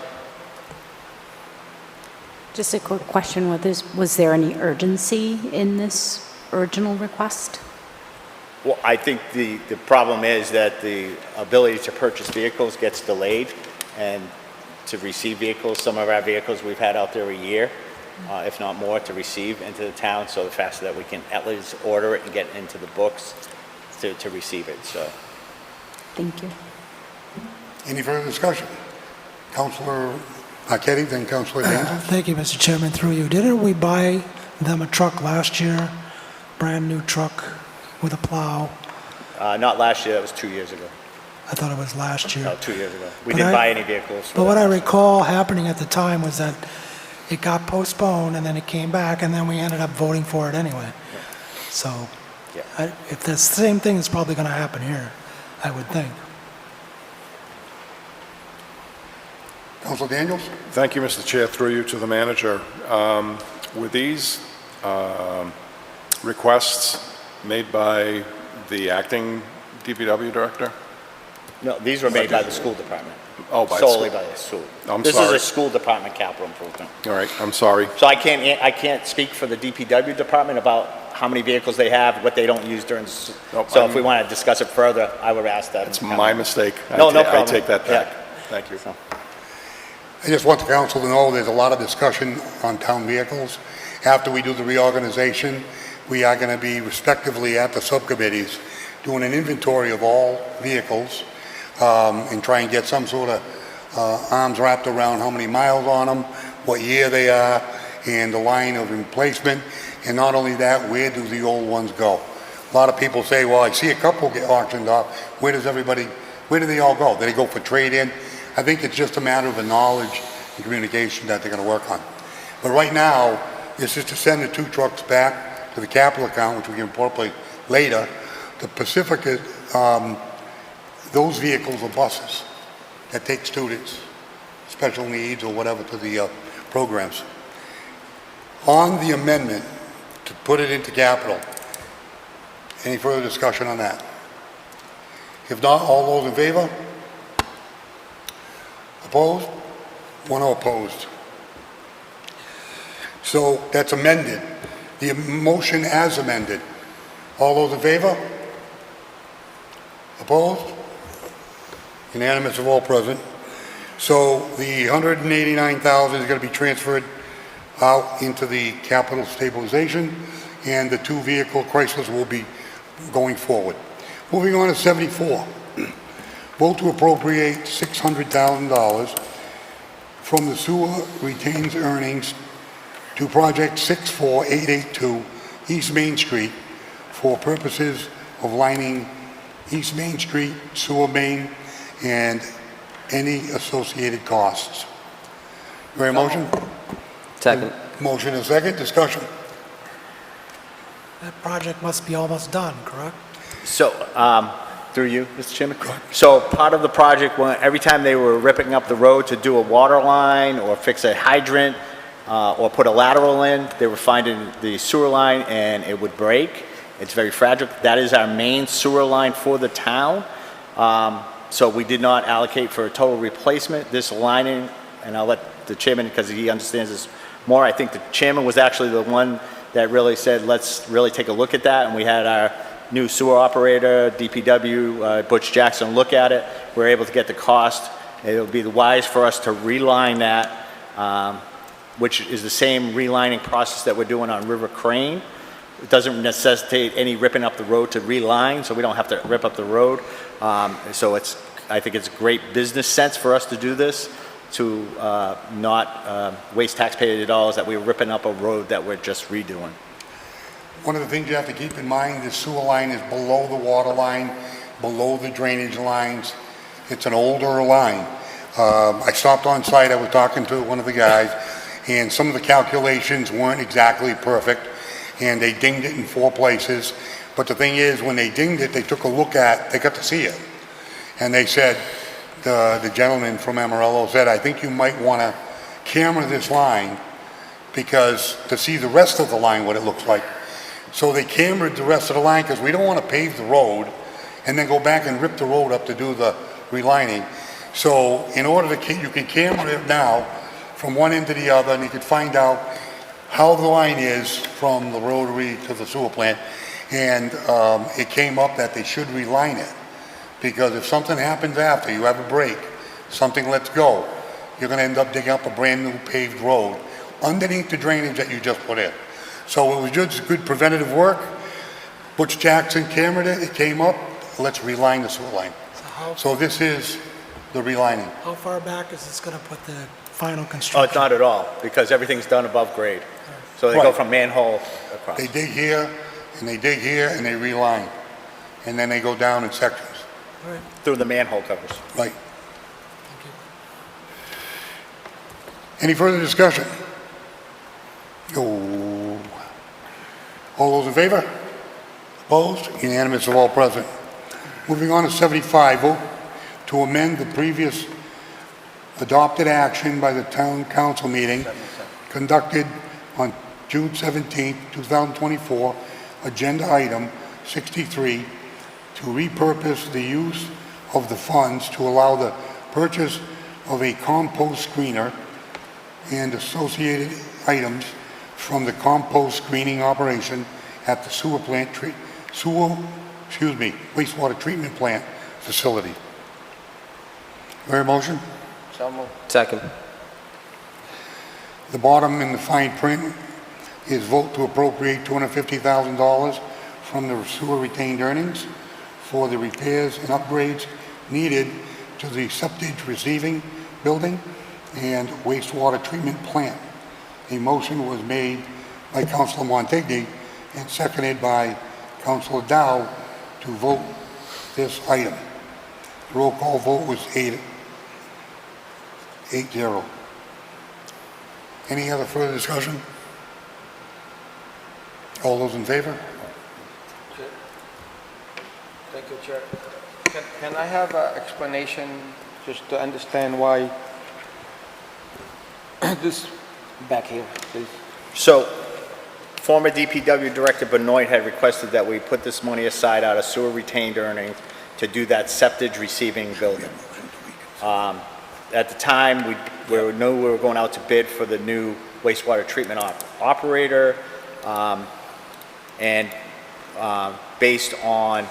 Just a quick question, was there any urgency in this original request? Well, I think the problem is that the ability to purchase vehicles gets delayed, and to receive vehicles, some of our vehicles we've had out there a year, if not more, to receive into the town, so the faster that we can at least order it and get into the books to receive it, so. Thank you. Any further discussion? Councilor Marquetti, then Councilor Daniels. Thank you, Mr. Chairman, through you. Didn't we buy them a truck last year? Brand-new truck with a plow? Not last year, that was 2 years ago. I thought it was last year. No, 2 years ago. We But didn't I- buy any vehicles. But what I recall happening at the time was that it got postponed, and then it came back, and then we ended up voting for it anyway. So, Yeah. if the same thing is probably going to happen here, I would think. Councilor Daniels? Thank you, Mr. Chair, through you to the manager. Were these requests made by the acting DPW director? No, these were made by the school department. Oh, by the Solely school. by the school. I'm This sorry. is a school department capital improvement. All right, I'm sorry. So I can't speak for the DPW department about how many vehicles they have, what they don't use during, Nope, so if we want to discuss it further, I would ask that. It's my mistake. No, no I problem. take that back. Yeah. Thank you. I just want the council to know there's a lot of discussion on town vehicles. After we do the reorganization, we are going to be respectively at the subcommittees doing an inventory of all vehicles and try and get some sort of arms wrapped around how many miles on them, what year they are, and the line of replacement. And not only that, where do the old ones go? A lot of people say, well, I see a couple get auctioned off. Where do they all go? Do they go for trade-in? I think it's just a matter of the knowledge and communication that they're going to work on. But right now, this is to send the 2 trucks back to the capital account, which we can incorporate later. The Pacifica, those vehicles are buses that take students, special needs or whatever, to the programs. On the amendment to put it into capital, any further discussion on that? If not, all those in favor? Opposed? 1 opposed. So that's amended. The motion as amended. All those in favor? Opposed? Unanimous of all present. So the $189,000 is going to be transferred out into the capital stabilization, and the 2 vehicle Chryslers will be going forward. Moving on to 74. Vote to appropriate $600,000 from the sewer retains earnings to project 64882 East Main Street for purposes of lining East Main Street sewer main and any associated costs. Your motion? Second. Motion and second, discussion. That project must be almost done, correct? So, through you, Mr. Chairman. So part of the project, every time they were ripping up the road to do a water line or fix a hydrant or put a lateral in, they were finding the sewer line and it would break. It's very fragile. That is our main sewer line for the town. So we did not allocate for a total replacement. This lining, and I'll let the chairman, because he understands this more, I think the chairman was actually the one that really said, let's really take a look at that. And we had our new sewer operator, DPW, Butch Jackson, look at it. We were able to get the cost. It would be wise for us to reline that, which is the same relining process that we're doing on River Crane. It doesn't necessitate any ripping up the road to reline, so we don't have to rip up the road. So I think it's great business sense for us to do this, to not waste taxpayer dollars that we're ripping up a road that we're just redoing. One of the things you have to keep in mind, the sewer line is below the water line, below the drainage lines. It's an older line. I stopped on site, I was talking to one of the guys, and some of the calculations weren't exactly perfect, and they dinged it in 4 places. But the thing is, when they dinged it, they took a look at, they got to see it. And they said, the gentleman from Amarillo said, I think you might want to camera this line because to see the rest of the line, what it looks like. So they cambered the rest of the line because we don't want to pave the road and then go back and rip the road up to do the relining. So in order to, you can camera it now from one end to the other, and you can find out how the line is from the rotary to the sewer plant. And it came up that they should reline it, because if something happens after, you have a break, something lets go, you're going to end up digging up a brand new paved road underneath the drainage that you just put in. So it was just good preventative work. Butch Jackson cambered it, it came up, let's reline the sewer line. So this is the relining. How far back is this going to put the final Oh, construction? it's not at all, because everything's done above grade. So they go Right. from manhole across. They dig here, and they dig here, and they reline. And then they go down in sections. All right, Through the manhole covers. Right. thank you. Any further discussion? No. All those in favor? Opposed? Unanimous of all present. Moving on to 75, vote to amend the previous adopted action by the town council meeting conducted on June 17, 2024, agenda item 63, to repurpose the use of the funds to allow the purchase of a compost screener and associated items from the compost screening operation at the wastewater treatment plant facility. Very motion? So moved. Second. The bottom in the fine print is vote to appropriate $250,000 from the sewer retained earnings for the repairs and upgrades needed to the septic receiving building and wastewater treatment plant. A motion was made by Councilor Montigny and seconded by Councilor Dow to vote this item. The roll call vote was 8-0. Any other further discussion? All those in favor? Thank you, Chair. Can I have an explanation just to understand why this, back here, please? So, former DPW Director Benoit had requested that we put this money aside out of sewer retained earnings to do that septic receiving building. At the time, we knew we were going out to bid for the new wastewater treatment operator, based on,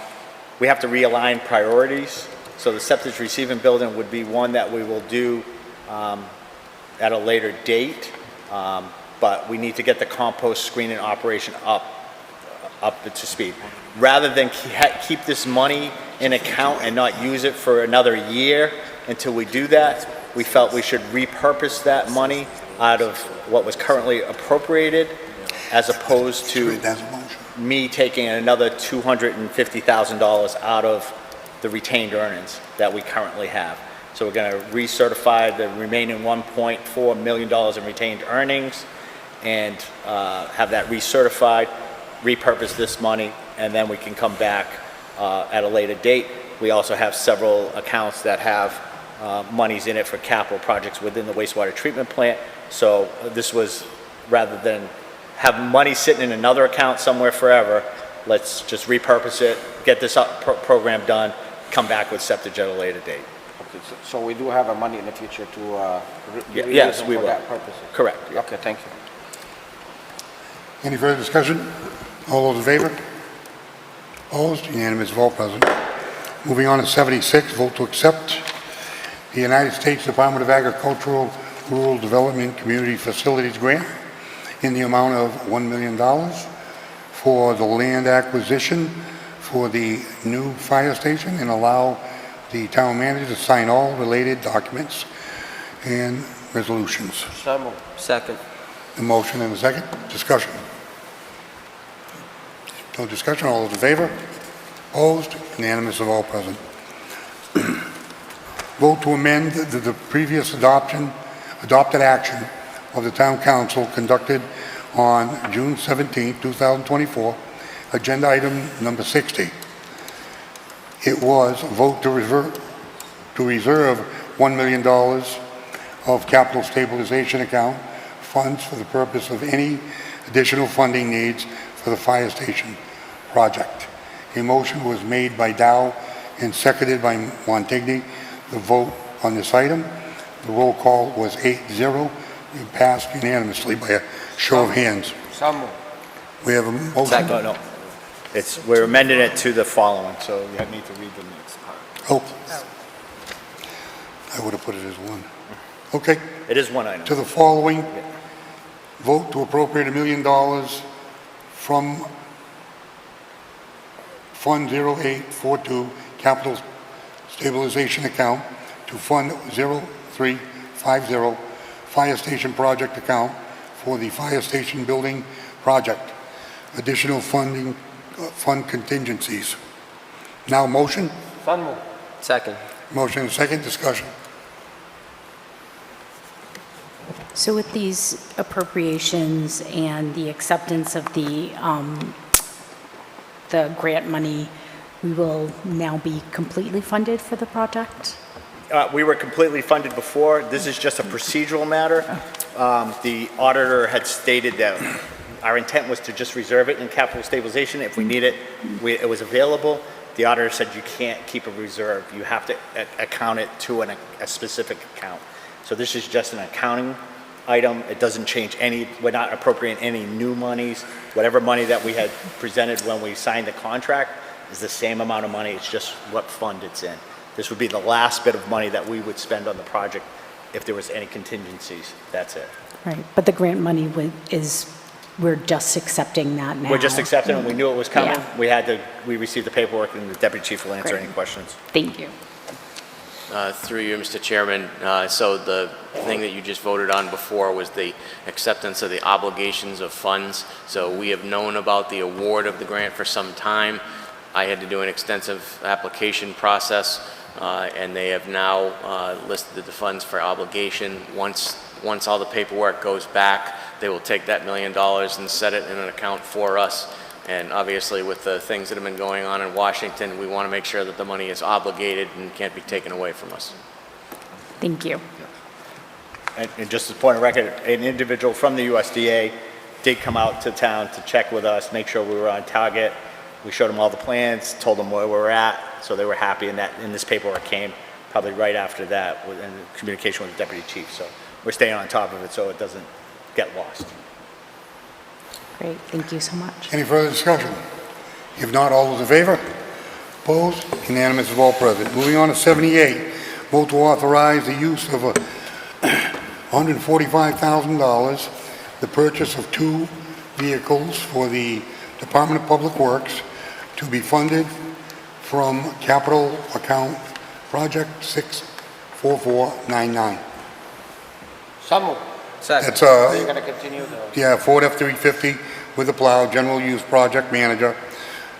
we have to realign priorities. So the septic receiving building would be one that we will do at a later date, but we need to get the compost screening operation up to speed. Rather than keep this money in account and not use it for another year until we do that, we felt we should repurpose that money out of what was currently appropriated, as opposed to me taking another $250,000 out of the retained earnings that we currently have. So we're going to recertify the remaining $1.4 million in retained earnings and have that recertified, repurpose this money, and then we can come back at a later date. We also have several accounts that have monies in it for capital projects within the wastewater treatment plant. So this was, rather than have money sitting in another account somewhere forever, let's just repurpose it, get this program done, come back with septic at a later date. Okay, so we do have a money in the future to Yes, we for will. that purpose? Correct. Yeah. Okay, thank you. Any further discussion? All those in favor? Opposed? Unanimous vote, President. Moving on to 76, vote to accept the United States Department of Agricultural Rural Development Community Facilities Grant in the amount of $1 million for the land acquisition for the new fire station, and allow the town manager to sign all related documents and resolutions. So moved. Second. A motion and a second. Discussion. No discussion. All those in favor? Opposed? Unanimous of all present. Vote to amend the previous adopted action of the town council conducted on June 17, 2024, agenda item number 60. It was vote to reserve $1 million of capital stabilization account funds for the purpose of any additional funding needs for the fire station project. A motion was made by Dow and seconded by Montigny. The vote on this item, the roll call was 8-0. It passed unanimously by a show of hands. So moved. We have a motion. Second. No. We're amending it to the following, so you need to read the next part. Oh. I would have put it as one. Okay. It is one item. To the following, vote to appropriate $1 million from Fund 0842 Capital Stabilization Account to Fund 0350 Fire Station Project Account for the Fire Station Building Project. Additional funding, fund contingencies. Now motion? So moved. Second. Motion and second. Discussion. So with these appropriations and the acceptance of the grant money, we will now be completely funded for the project? We were completely funded before. This is just a procedural matter. The auditor had stated that our intent was to just reserve it in capital stabilization. If we need it, it was available. The auditor said you can't keep a reserve. You have to account it to a specific account. So this is just an accounting item. It doesn't change any, we're not appropriating any new monies. Whatever money that we had presented when we signed the contract is the same amount of money, it's just what fund it's in. This would be the last bit of money that we would spend on the project if there was any contingencies. That's it. Right, but the grant money we're just accepting that now. We're just accepting it. We knew it was coming. Yeah. We received the paperwork, and the deputy chief will answer Great. any questions. Thank you. Through you, Mr. Chairman, so the thing that you just voted on before was the acceptance of the obligations of funds. So we have known about the award of the grant for some time. I had to do an extensive application process, and they have now listed the funds for obligation. Once all the paperwork goes back, they will take that $1 million and set it in an account for us. And obviously, with the things that have been going on in Washington, we want to make sure that the money is obligated and can't be taken away from us. Thank you. And just as a point of record, an individual from the USDA did come out to town to check with us, make sure we were on target. We showed them all the plans, told them where we were at, so they were happy, and this paperwork came probably right after that, in communication with the deputy chief. So we're staying on top of it so it doesn't get lost. Great, thank you so much. Any further discussion? If not, all those in favor? Opposed? Unanimous of all present. Moving on to 78, vote to authorize the use of $145,000, the purchase of 2 vehicles for the Department of Public Works to be funded from capital account project 64499. So moved. Second. It's Are you going to continue the? Yeah, Ford F-350 with a plow, general use project manager.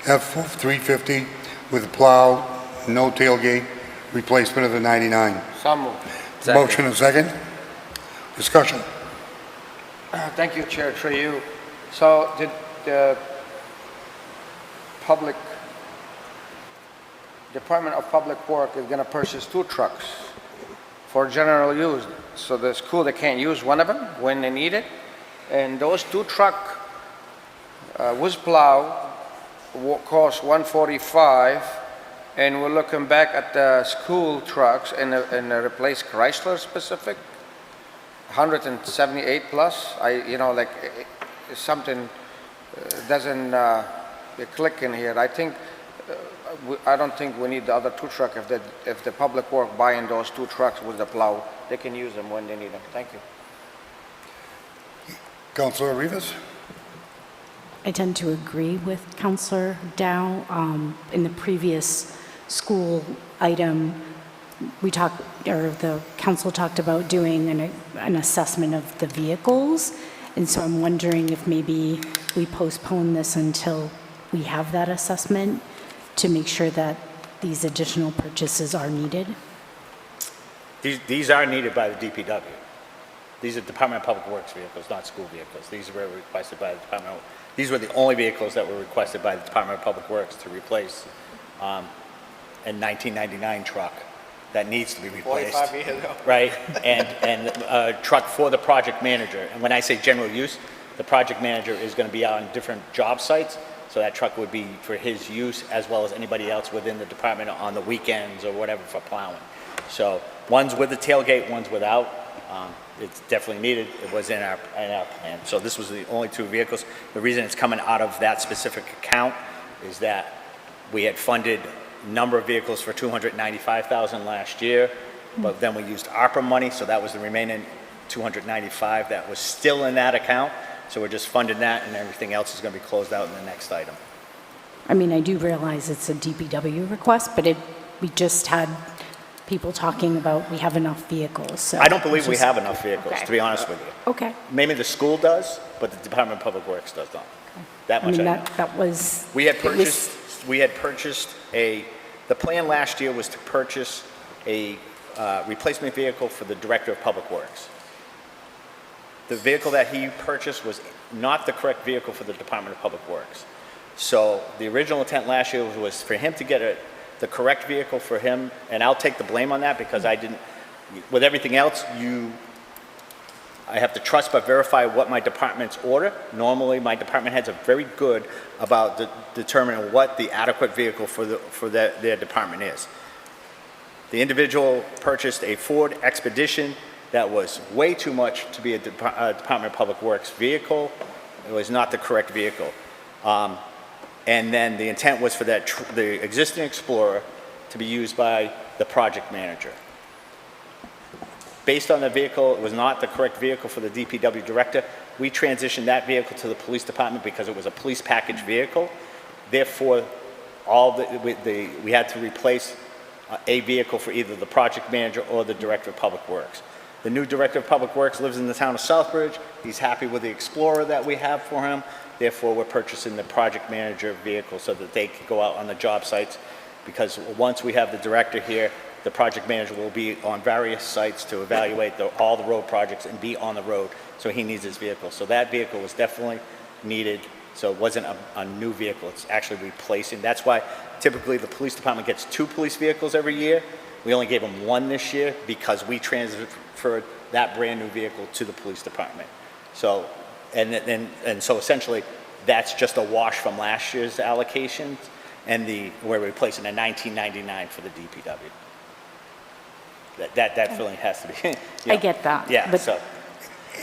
F-350 with a plow, no tailgate, replacement of the 99. So moved. Motion and second. Discussion. Thank you, Chair, through you. So did the Department of Public Work is going to purchase 2 trucks for general use. So the school, they can't use one of them when they need it. And those 2 trucks with plow cost $145, and we're looking back at the school trucks and the replace Chrysler specific, $178 plus. Something doesn't click in here. I don't think we need the other 2 trucks. If the public work buying those 2 trucks with the plow, they can use them when they need them. Thank you. Councilor Rivas? I tend to agree with Councilor Dow. In the previous school item, the council talked about doing an assessment of the vehicles. And so I'm wondering if maybe we postpone this until we have that assessment to make sure that these additional purchases are needed. These are needed by the DPW. These are Department of Public Works vehicles, not school vehicles. These were requested by the Department of, these were the only vehicles that were requested by the Department of Public Works to replace a 1999 truck that needs to be replaced. 45 years ago. Right, and a truck for the project manager. And when I say general use, the project manager is going to be on different job sites, so that truck would be for his use as well as anybody else within the department on the weekends or whatever for plowing. So one's with the tailgate, one's without. It's definitely needed. It was in our plan. So this was the only 2 vehicles. The reason it's coming out of that specific account is that we had funded a number of vehicles for $295,000 last year, but then we used ARPA money, so that was the remaining $295 that was still in that account. So we're just funding that, and everything else is going to be closed out in the next item. I mean, I do realize it's a DPW request, but we just had people talking about we have enough vehicles. So I don't believe we have enough vehicles, Okay. to be honest with you. Okay. Maybe the school does, but the Department of Public Works does not. That I much mean, I know. that was. We had it was- purchased the plan last year was to purchase a replacement vehicle for the Director of Public Works. The vehicle that he purchased was not the correct vehicle for the Department of Public Works. So the original intent last year was for him to get the correct vehicle for him, and I'll take the blame on that because I didn't, with everything else, I have to trust but verify what my departments order. Normally, my department heads are very good about determining what the adequate vehicle for their department is. The individual purchased a Ford Expedition that was way too much to be a Department of Public Works vehicle. It was not the correct vehicle. And then the intent was for the existing Explorer to be used by the project manager. Based on the vehicle, it was not the correct vehicle for the DPW director. We transitioned that vehicle to the police department because it was a police package vehicle. Therefore, we had to replace a vehicle for either the project manager or the director of public works. The new director of public works lives in the town of Southbridge. He's happy with the Explorer that we have for him. Therefore, we're purchasing the project manager vehicle so that they can go out on the job sites, because once we have the director here, the project manager will be on various sites to evaluate all the road projects and be on the road, so he needs his vehicle. So that vehicle was definitely needed, so it wasn't a new vehicle, it's actually replacing. That's why typically the police department gets 2 police vehicles every year. We only gave them 1 this year because we transferred that brand new vehicle to the police department. So, and so essentially, that's just a wash from last year's allocations, and we're replacing a 1999 for the DPW. That feeling has to be. I get that. Yeah, but So,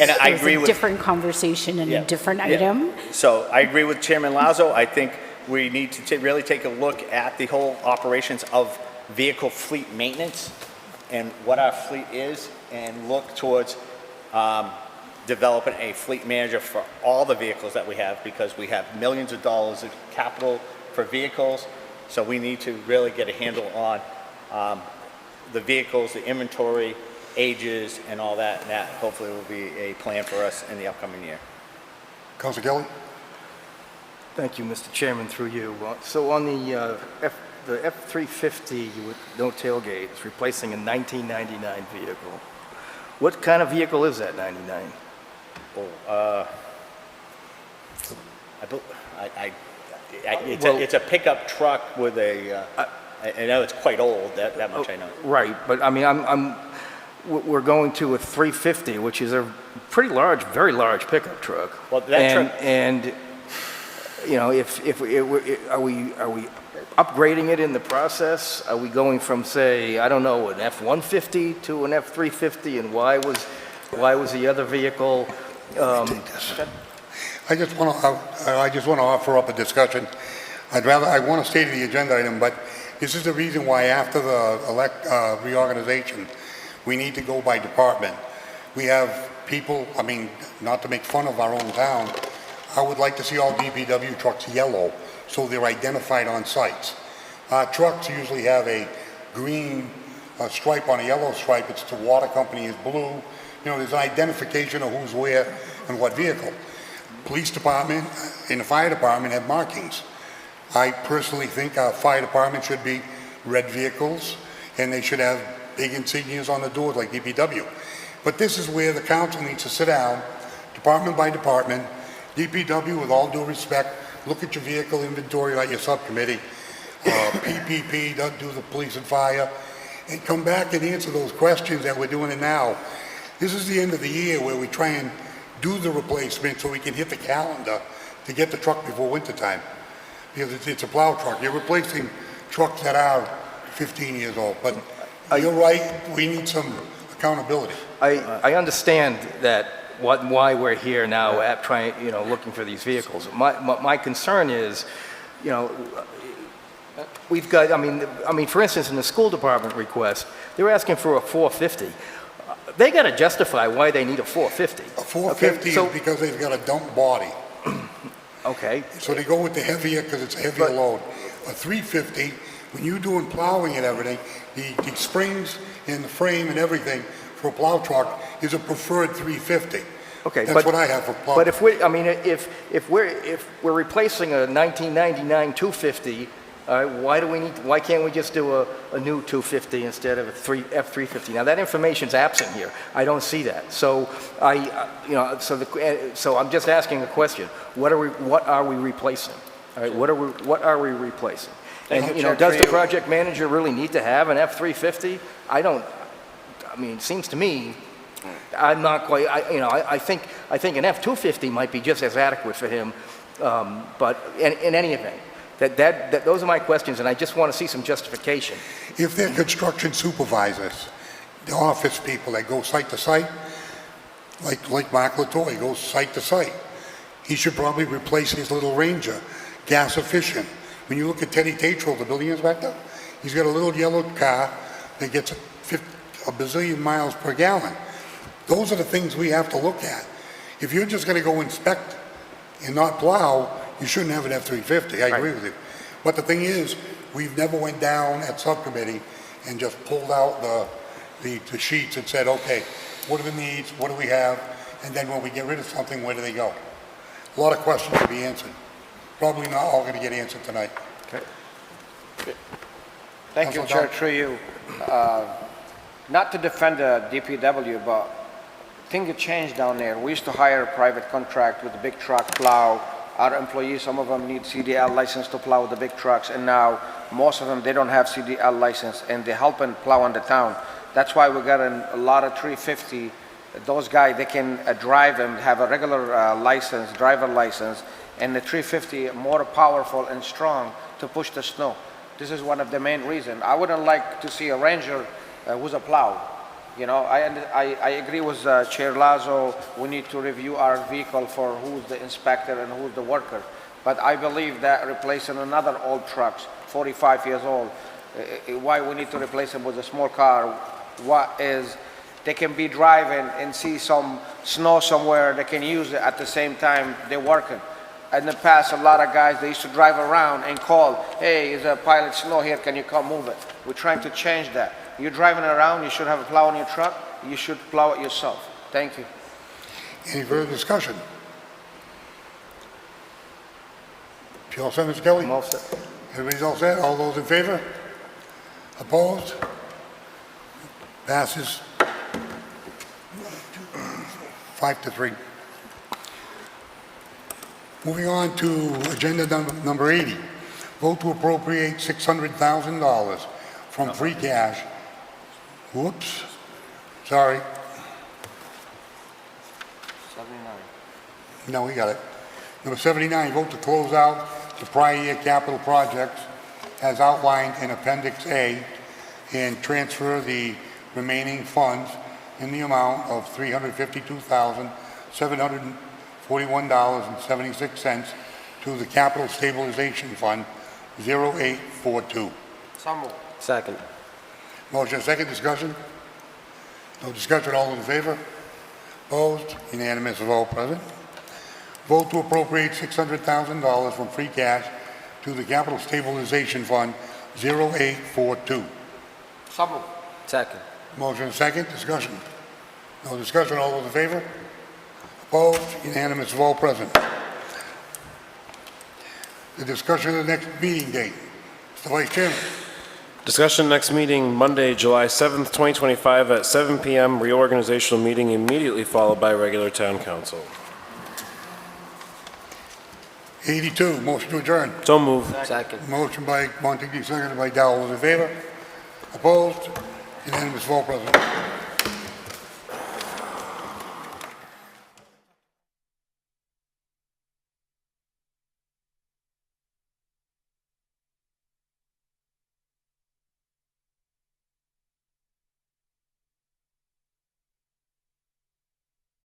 and I it was agree a with. different conversation and Yeah, a different yeah. item. So I agree with Chairman Lazo. I think we need to really take a look at the whole operations of vehicle fleet maintenance and what our fleet is, and look towards developing a fleet manager for all the vehicles that we have, because we have millions of dollars of capital for vehicles. So we need to really get a handle on the vehicles, the inventory, ages, and all that, and that hopefully will be a plan for us in the upcoming year. Councilor Kelly? Thank you, Mr. Chairman, through you. So on the F-350 with no tailgate, it's replacing a 1999 vehicle. What kind of vehicle is that 99? It's a pickup truck with a, I know it's quite old, that much I know. Right, but I mean, we're going to a 350, which is a pretty large, very large pickup truck. Well, that truck- And, you know, are we upgrading it in the process? Are we going from, say, I don't know, an F-150 to an F-350, and why was the other vehicle? I just want to offer up a discussion. I want to stay to the agenda item, but this is the reason why after the reorganization, we need to go by department. We have people, I mean, not to make fun of our own town, I would like to see all DPW trucks yellow so they're identified on sites. Our trucks usually have a green stripe on a yellow stripe. It's the water company is blue. You know, there's an identification of who's where and what vehicle. Police department and the fire department have markings. I personally think our fire department should be red vehicles, and they should have big insignias on the doors like DPW. But this is where the council needs to sit down, department by department. DPW, with all due respect, look at your vehicle inventory like your subcommittee. PPP, do the police and fire, and come back and answer those questions that we're doing it now. This is the end of the year where we try and do the replacement so we can hit the calendar to get the truck before winter time. Because it's a plow truck. You're replacing trucks that are 15 years old. But you're right, we need some accountability. I understand that why we're here now looking for these vehicles. My concern is, you know, we've got, I mean, for instance, in the school department request, they're asking for a 450. They got to justify why they need a 450. A 450 is because they've got a dump body. Okay. So they go with the heavier because it's a heavier load. A 350, when you're doing plowing and everything, the springs in the frame and everything for a plow truck is a preferred 350. Okay, That's what I have for plowing. But if we're replacing a 1999 250, why can't we just do a new 250 instead of a F350? Now that information's absent here. I don't see that. So so I'm just asking a question. What are we replacing? All right, what are we replacing? And does the project manager really need to have an F350? It seems to me, I'm not quite. I think an F250 might be just as adequate for him. But in any event, those are my questions, and I just want to see some justification. If they're construction supervisors, the office people that go site to site, like Mark Latour, he goes site to site. He should probably replace his little Ranger, gas efficient. When you look at Teddy Tatro, the building inspector, he's got a little yellow car that gets a bazillion miles per gallon. Those are the things we have to look at. If you're just gonna go inspect and not plow, you shouldn't have an F-350, I agree with you. But the thing is, we've never went down at subcommittee and just pulled out the sheets and said, okay, what are the needs, what do we have, and then when we get rid of something, where do they go? A lot of questions to be answered. Probably not all gonna get answered tonight. Thank you, Councilor Chair, Dodd. through you. Not to defend the DPW, but things have changed down there. We used to hire a private contract with a big truck plow. Our employees, some of them need CDL license to plow the big trucks, and now most of them, they don't have CDL license, and they're helping plow in the town. That's why we got a lot of 350. Those guys, they can drive and have a regular license, driver license, and the 350 more powerful and strong to push the snow. This is one of the main reasons. I wouldn't like to see a Ranger who's a plow. You know, I agree with Chair Lazo. We need to review our vehicle for who's the inspector and who's the worker. But I believe that replacing another old trucks, 45 years old, why we need to replace them with a small car? What is, they can be driving and see some snow somewhere, they can use it at the same time they're working. In the past, a lot of guys, they used to drive around and call, hey, there's a pile of snow here, can you come move it? We're trying to change that. You're driving around, you should have a plow in your truck, you should plow it yourself. Thank you. Any further discussion? You all set, Mr. Kelly? I'm all set. Everybody's all set? All those in favor? Opposed? Passes 5-3. Moving on to agenda number 80. Vote to appropriate $600,000 from free cash. Whoops. Sorry. 79. No, we got it. Number 79, vote to close out the prior year capital projects as outlined in Appendix A and transfer the remaining funds in the amount of $352,741.76 to the Capital Stabilization Fund 0842. So moved. Second. Motion second, discussion? No discussion, all in favor? Opposed? Unanimous of all present. Vote to appropriate $600,000 from free cash to the Capital Stabilization Fund 0842. So moved. Second. Motion second, discussion? No discussion, all those in favor? Opposed? Unanimous of all present. The discussion of the next meeting date. Mr. Vice Chairman. Discussion next meeting, Monday, July 7th, 2025 at 7 p.m. Reorganizational meeting immediately followed by regular town council. 82, motion to adjourn. So move. Second. Motion by Montague, seconded by Dowell. All those in favor? Opposed? Unanimous of all present.